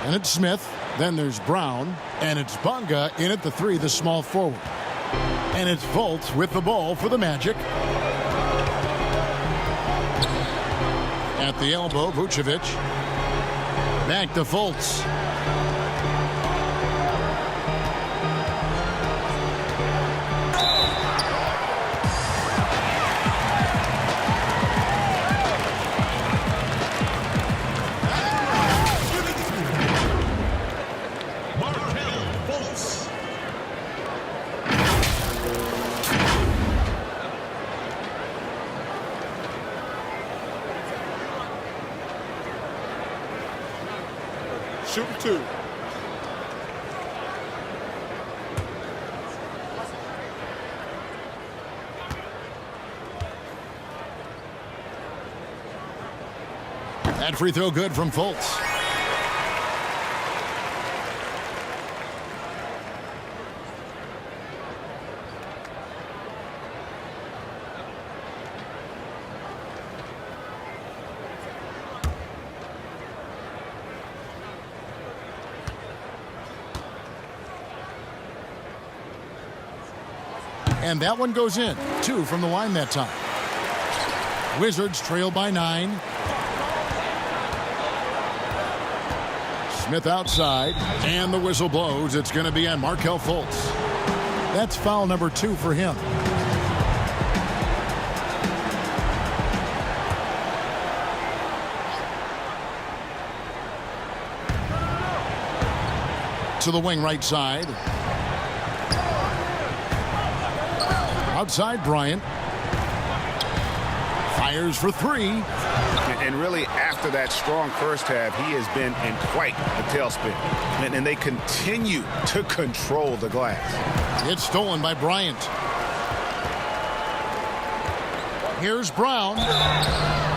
And it's Smith. Then there's Brown. And it's Bonga in at the 3, the small forward. And it's Fultz with the ball for the Magic. At the elbow, Vucevic. Back to Fultz. Shooting 2. That free throw good from Fultz. And that one goes in. 2 from the line that time. Wizards trail by 9. Smith outside, and the whistle blows. It's going to be on Markelle Fultz. That's foul number 2 for him. To the wing right side. Outside Bryant. Fires for 3. And really, after that strong first half, he has been in quite a tailspin. And they continue to control the glass. It's stolen by Bryant. Here's Brown.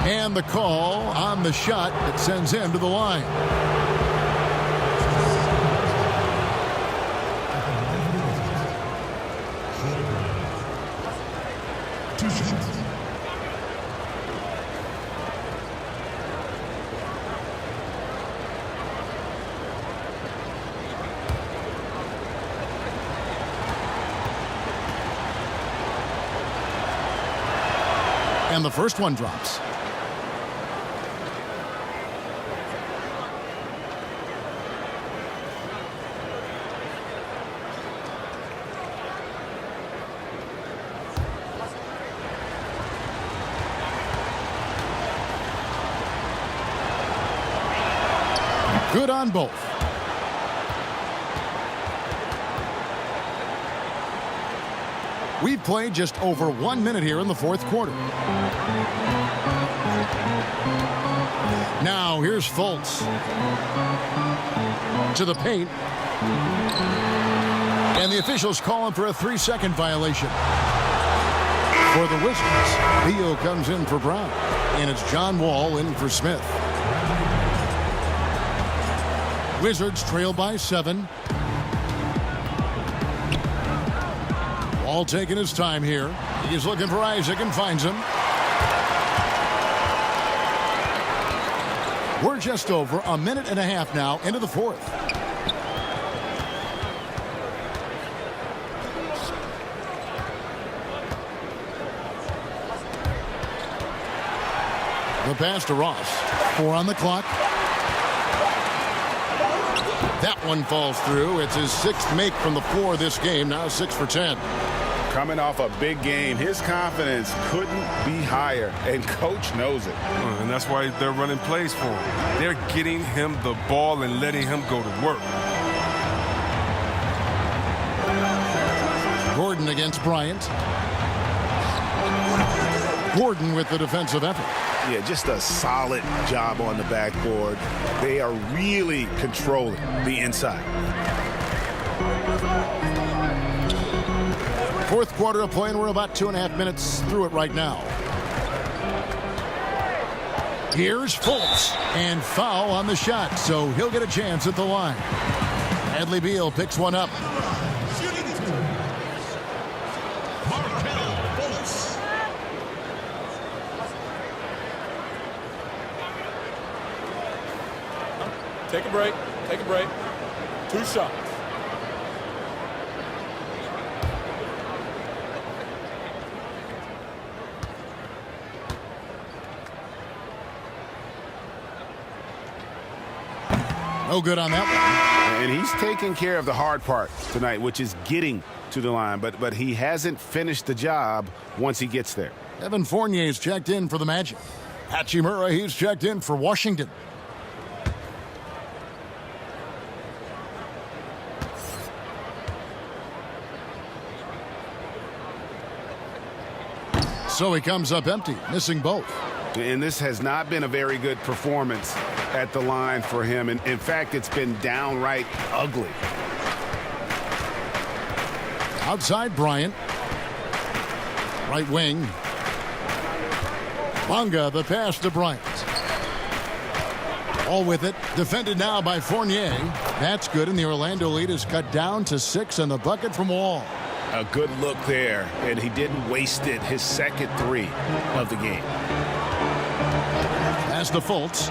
And the call on the shot that sends him to the line. And the first one drops. Good on both. We've played just over 1 minute here in the fourth quarter. Now here's Fultz. To the paint. And the officials call him for a 3-second violation. For the Wizards, Beal comes in for Brown. And it's John Wall in for Smith. Wizards trail by 7. Wall taking his time here. He's looking for Isaac and finds him. We're just over 1.5 minutes now into the fourth. The pass to Ross. 4 on the clock. That one falls through. It's his 6th make from the floor this game. Now 6 for 10. Coming off a big game, his confidence couldn't be higher, and coach knows it. And that's why they're running plays for him. They're getting him the ball and letting him go to work. Gordon against Bryant. Gordon with the defensive effort. Yeah, just a solid job on the backboard. They are really controlling the inside. Fourth quarter of play, and we're about 2.5 minutes through it right now. Here's Fultz, and foul on the shot, so he'll get a chance at the line. Bradley Beal picks one up. Take a break. Take a break. 2 shots. No good on that one. And he's taking care of the hard part tonight, which is getting to the line. But he hasn't finished the job once he gets there. Evan Fournier's checked in for the Magic. Hachimura, he's checked in for Washington. So he comes up empty, missing both. And this has not been a very good performance at the line for him. And in fact, it's been downright ugly. Outside Bryant. Right wing. Bonga, the pass to Bryant. All with it. Defended now by Fournier. That's good, and the Orlando lead is cut down to 6 and the bucket from Wall. A good look there, and he didn't waste it. His second 3 of the game. Pass to Fultz.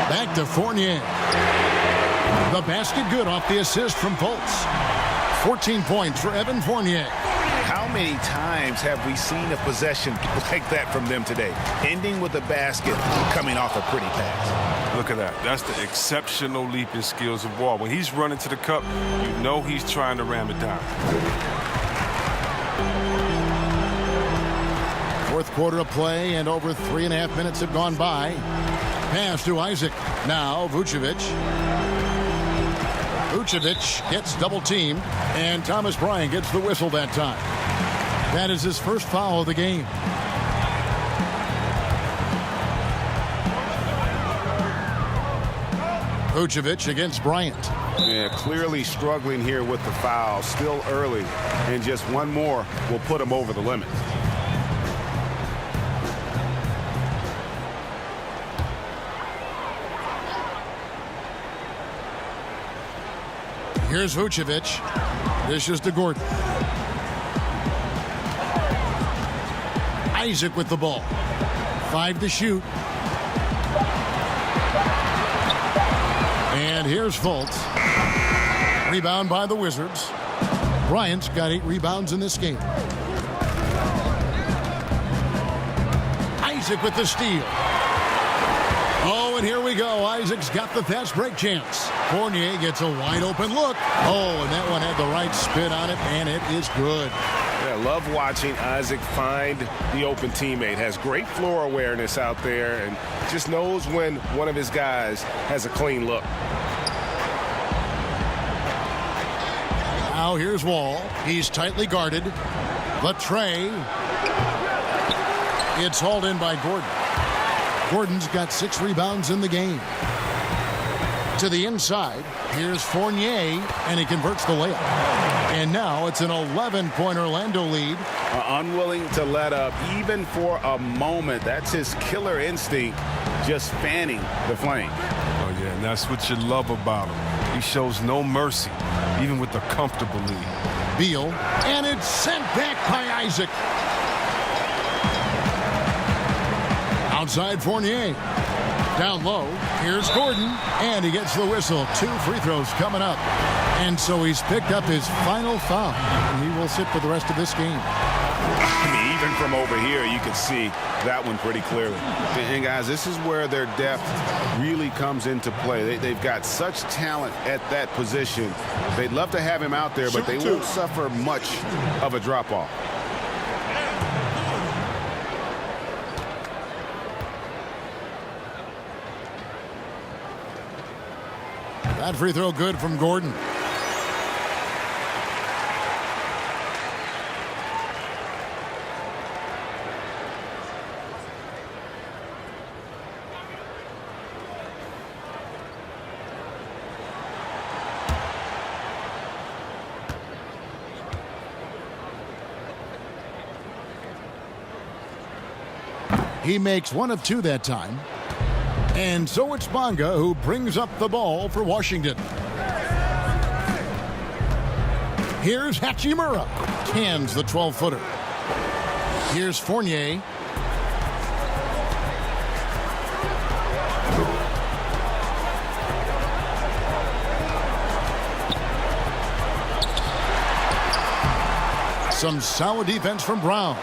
Back to Fournier. The basket good off the assist from Fultz. 14 points for Evan Fournier. How many times have we seen a possession like that from them today? Ending with a basket, coming off a pretty pass. Look at that. That's the exceptional leaping skills of Wall. When he's running to the cup, you know he's trying to ram it down. Fourth quarter of play, and over 3.5 minutes have gone by. Pass to Isaac. Now Vucevic. Vucevic gets double teamed, and Thomas Bryant gets the whistle that time. That is his first foul of the game. Vucevic against Bryant. Yeah, clearly struggling here with the foul. Still early, and just one more will put him over the limit. Here's Vucevic. Dishes to Gordon. Isaac with the ball. 5 to shoot. And here's Fultz. Rebound by the Wizards. Bryant's got 8 rebounds in this game. Isaac with the steal. Oh, and here we go. Isaac's got the fast break chance. Fournier gets a wide open look. Oh, and that one had the right spin on it, and it is good. Yeah, love watching Isaac find the open teammate. Has great floor awareness out there and just knows when one of his guys has a clean look. Now here's Wall. He's tightly guarded. Latre. It's hauled in by Gordon. Gordon's got 6 rebounds in the game. To the inside, here's Fournier, and he converts the layup. And now it's an 11-point Orlando lead. Unwilling to let up, even for a moment. That's his killer instinct, just fanning the flame. Oh, yeah, and that's what you love about him. He shows no mercy, even with a comfortable lead. Beal, and it's sent back by Isaac. Outside Fournier. Down low, here's Gordon, and he gets the whistle. 2 free throws coming up. And so he's picked up his final foul, and he will sit for the rest of this game. I mean, even from over here, you can see that one pretty clearly. And guys, this is where their depth really comes into play. They've got such talent at that position. They'd love to have him out there, but they won't suffer much of a drop-off. That free throw good from Gordon. He makes 1 of 2 that time. And so it's Bonga who brings up the ball for Washington. Here's Hachimura. Cans the 12-footer. Here's Fournier. Some solid defense from Brown.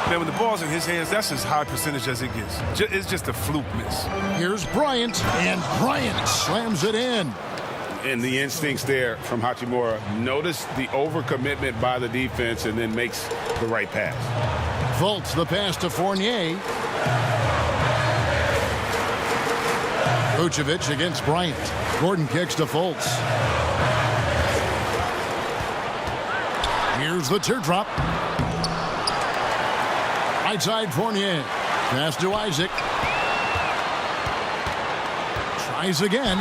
Man, when the ball's in his hands, that's as high percentage as it gets. It's just a fluke miss. Here's Bryant, and Bryant slams it in. And the instincts there from Hachimura. Notice the overcommitment by the defense and then makes the right pass. Fultz the pass to Fournier. Vucevic against Bryant. Gordon kicks to Fultz. Here's the teardrop. Right side Fournier. Pass to Isaac. Tries again.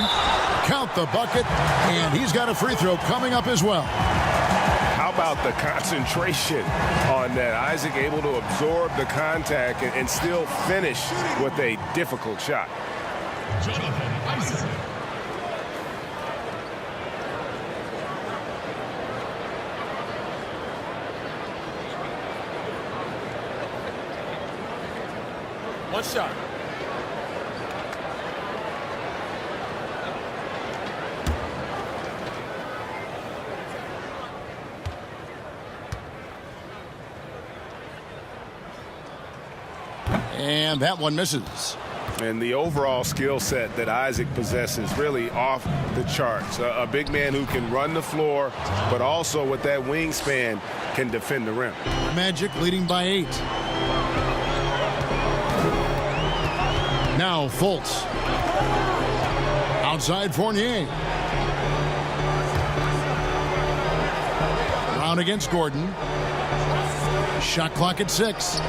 Count the bucket. And he's got a free throw coming up as well. How about the concentration on that? Isaac able to absorb the contact and still finish with a difficult shot. One shot. And that one misses. And the overall skill set that Isaac possesses really off the charts. A big man who can run the floor, but also with that wingspan can defend the rim. Magic leading by 8. Now Fultz. Outside Fournier. Brown against Gordon. Shot clock at 6.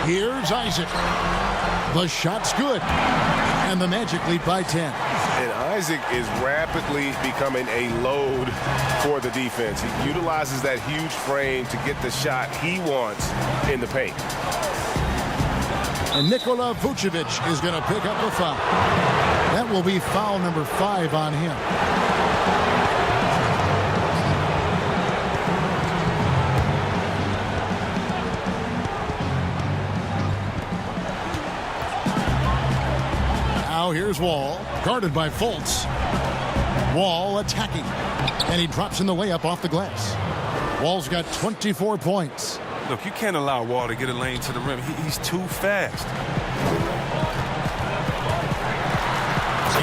Here's Isaac. The shot's good. And the Magic lead by 10. And Isaac is rapidly becoming a load for the defense. He utilizes that huge frame to get the shot he wants in the paint. And Nikola Vucevic is going to pick up a foul. That will be foul number 5 on him. Now here's Wall, guarded by Fultz. Wall attacking, and he drops in the layup off the glass. Wall's got 24 points. Look, you can't allow Wall to get a lane to the rim. He's too fast.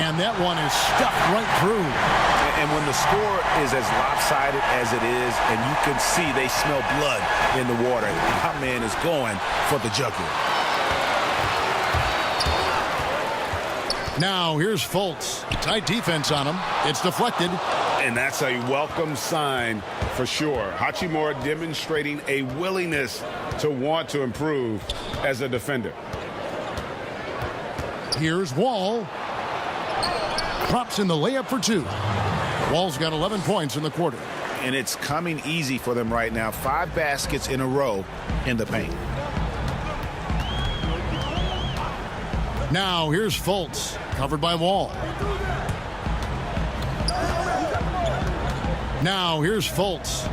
And that one is stuffed right through. And when the score is as lopsided as it is, and you can see they smell blood in the water, my man is going for the jugular. Now here's Fultz. Tight defense on him. It's deflected. And that's a welcome sign for sure. Hachimura demonstrating a willingness to want to improve as a defender. Here's Wall. Drops in the layup for 2. Wall's got 11 points in the quarter. And it's coming easy for them right now. 5 baskets in a row in the paint. Now here's Fultz, covered by Wall. Now here's Fultz.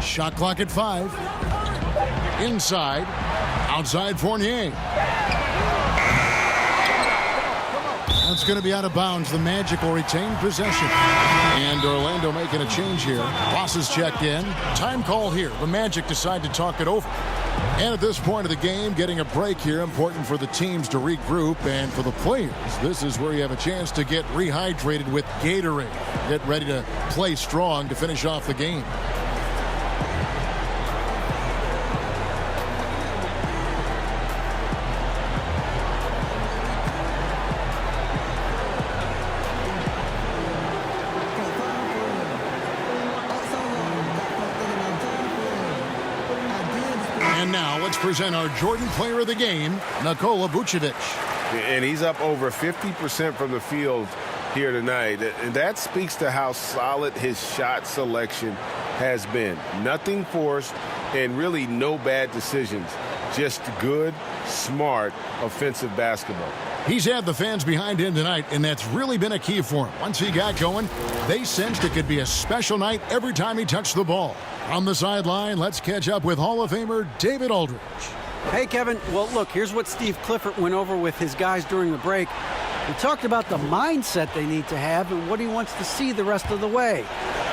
Shot clock at 5. Inside. Outside Fournier. That's going to be out of bounds. The Magic will retain possession. And Orlando making a change here. Bosses checked in. Time call here. The Magic decide to talk it over. And at this point of the game, getting a break here, important for the teams to regroup. And for the players, this is where you have a chance to get rehydrated with Gatorade. Get ready to play strong to finish off the game. And now let's present our Jordan Player of the Game, Nikola Vucevic. And he's up over 50% from the field here tonight. And that speaks to how solid his shot selection has been. Nothing forced and really no bad decisions. Just good, smart, offensive basketball. He's had the fans behind him tonight, and that's really been a key for him. Once he got going, they sensed it could be a special night every time he touched the ball. On the sideline, let's catch up with Hall of Famer David Aldridge. Hey, Kevin. Well, look, here's what Steve Clifford went over with his guys during the break. He talked about the mindset they need to have and what he wants to see the rest of the way.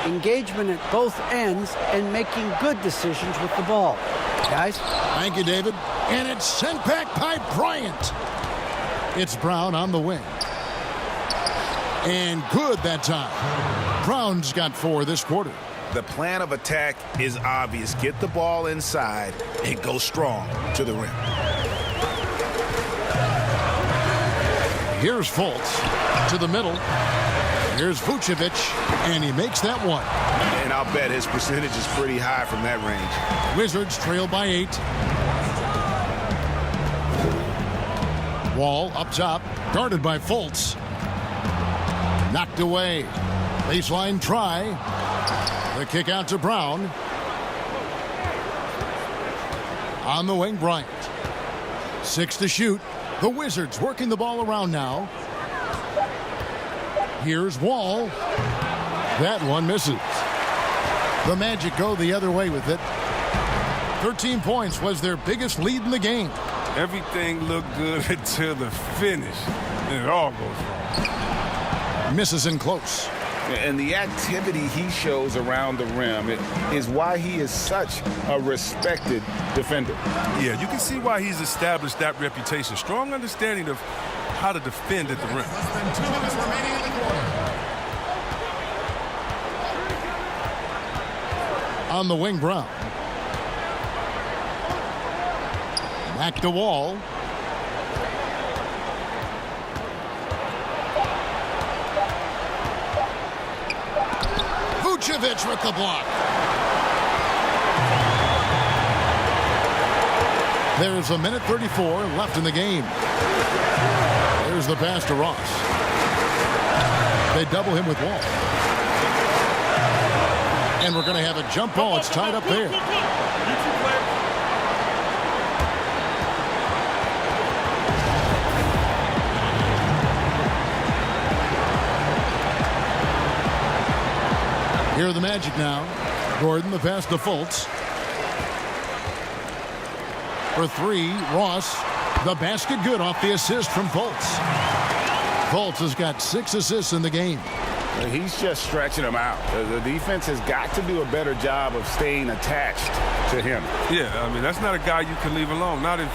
Engagement at both ends and making good decisions with the ball. Guys? Thank you, David. And it's sent back by Bryant. It's Brown on the wing. And good that time. Brown's got 4 this quarter. The plan of attack is obvious. Get the ball inside and go strong to the rim. Here's Fultz to the middle. Here's Vucevic, and he makes that one. And I'll bet his percentage is pretty high from that range. Wizards trail by 8. Wall up top, guarded by Fultz. Knocked away. Baseline try. The kick out to Brown. On the wing, Bryant. 6 to shoot. The Wizards working the ball around now. Here's Wall. That one misses. The Magic go the other way with it. 13 points was their biggest lead in the game. Everything looked good until the finish. And it all goes wrong. Misses in close. And the activity he shows around the rim is why he is such a respected defender. Yeah, you can see why he's established that reputation. Strong understanding of how to defend at the rim. Less than 2 minutes remaining in the quarter. On the wing, Brown. Back to Wall. Vucevic with the block. There's 1:34 left in the game. There's the pass to Ross. They double him with Wall. And we're going to have a jump ball. It's tied up there. Here are the Magic now. Gordon, the pass to Fultz. For three, Ross. The basket good off the assist from Fultz. Fultz has got 6 assists in the game. He's just stretching them out. The defense has got to do a better job of staying attached to him. Yeah, I mean, that's not a guy you can leave alone. Not if you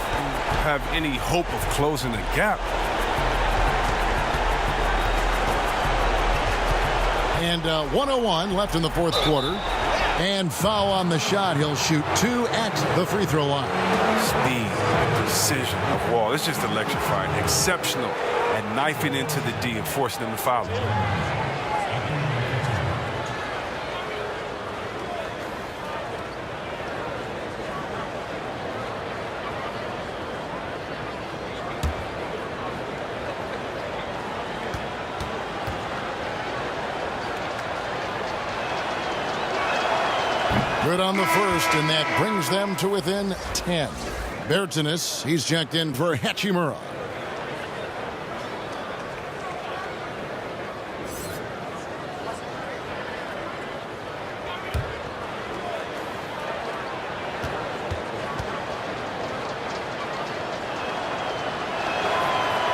have any hope of closing the gap. And 1:01 left in the fourth quarter. And foul on the shot. He'll shoot 2 at the free throw line. Speed, precision of Wall. It's just electrifying. Exceptional at knifing into the D and forcing them to foul him. Good on the first, and that brings them to within 10. Bertanis, he's checked in for Hachimura.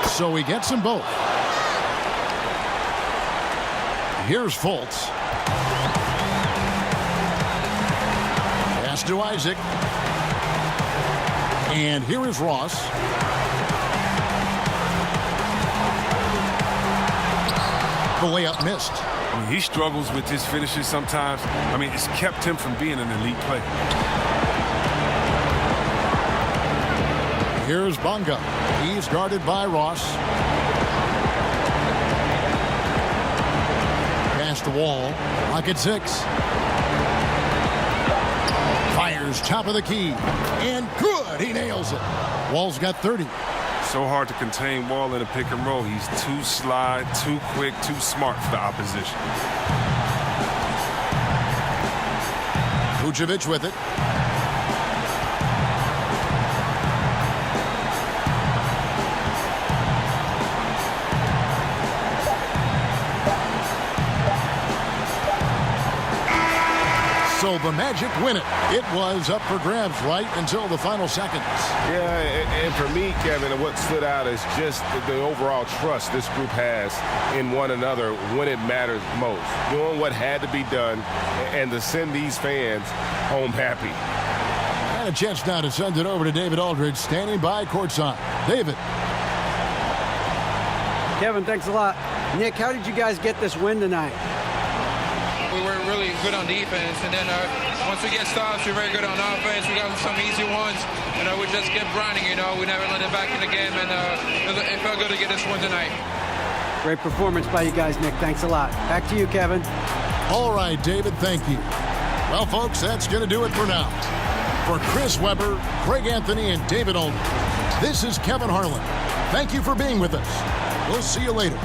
So he gets them both. Here's Fultz. Pass to Isaac. And here is Ross. The layup missed. I mean, he struggles with his finishes sometimes. I mean, it's kept him from being an elite player. Here's Bonga. He's guarded by Ross. Pass to Wall. Pocket 6. Fires top of the key. And good. He nails it. Wall's got 30. So hard to contain Wall in a pick and roll. He's too sly, too quick, too smart for the opposition. Vucevic with it. So the Magic win it. It was up for grabs right until the final seconds. Yeah, and for me, Kevin, what stood out is just the overall trust this group has in one another when it matters most. Doing what had to be done and to send these fans home happy. And a chance now to send it over to David Aldridge, standing by courtside. David. Kevin, thanks a lot. Nick, how did you guys get this win tonight? We were really good on defense, and then once we get stops, we're very good on offense. We got some easy ones, we just kept grinding, we never let it back in the game, and it felt good to get this one tonight. Great performance by you guys, Nick. Thanks a lot. Back to you, Kevin. All right, David, thank you. Well, folks, that's going to do it for now. For Chris Webber, Craig Anthony, and David Aldridge, this is Kevin Harlan. Thank you for being with us. We'll see you later.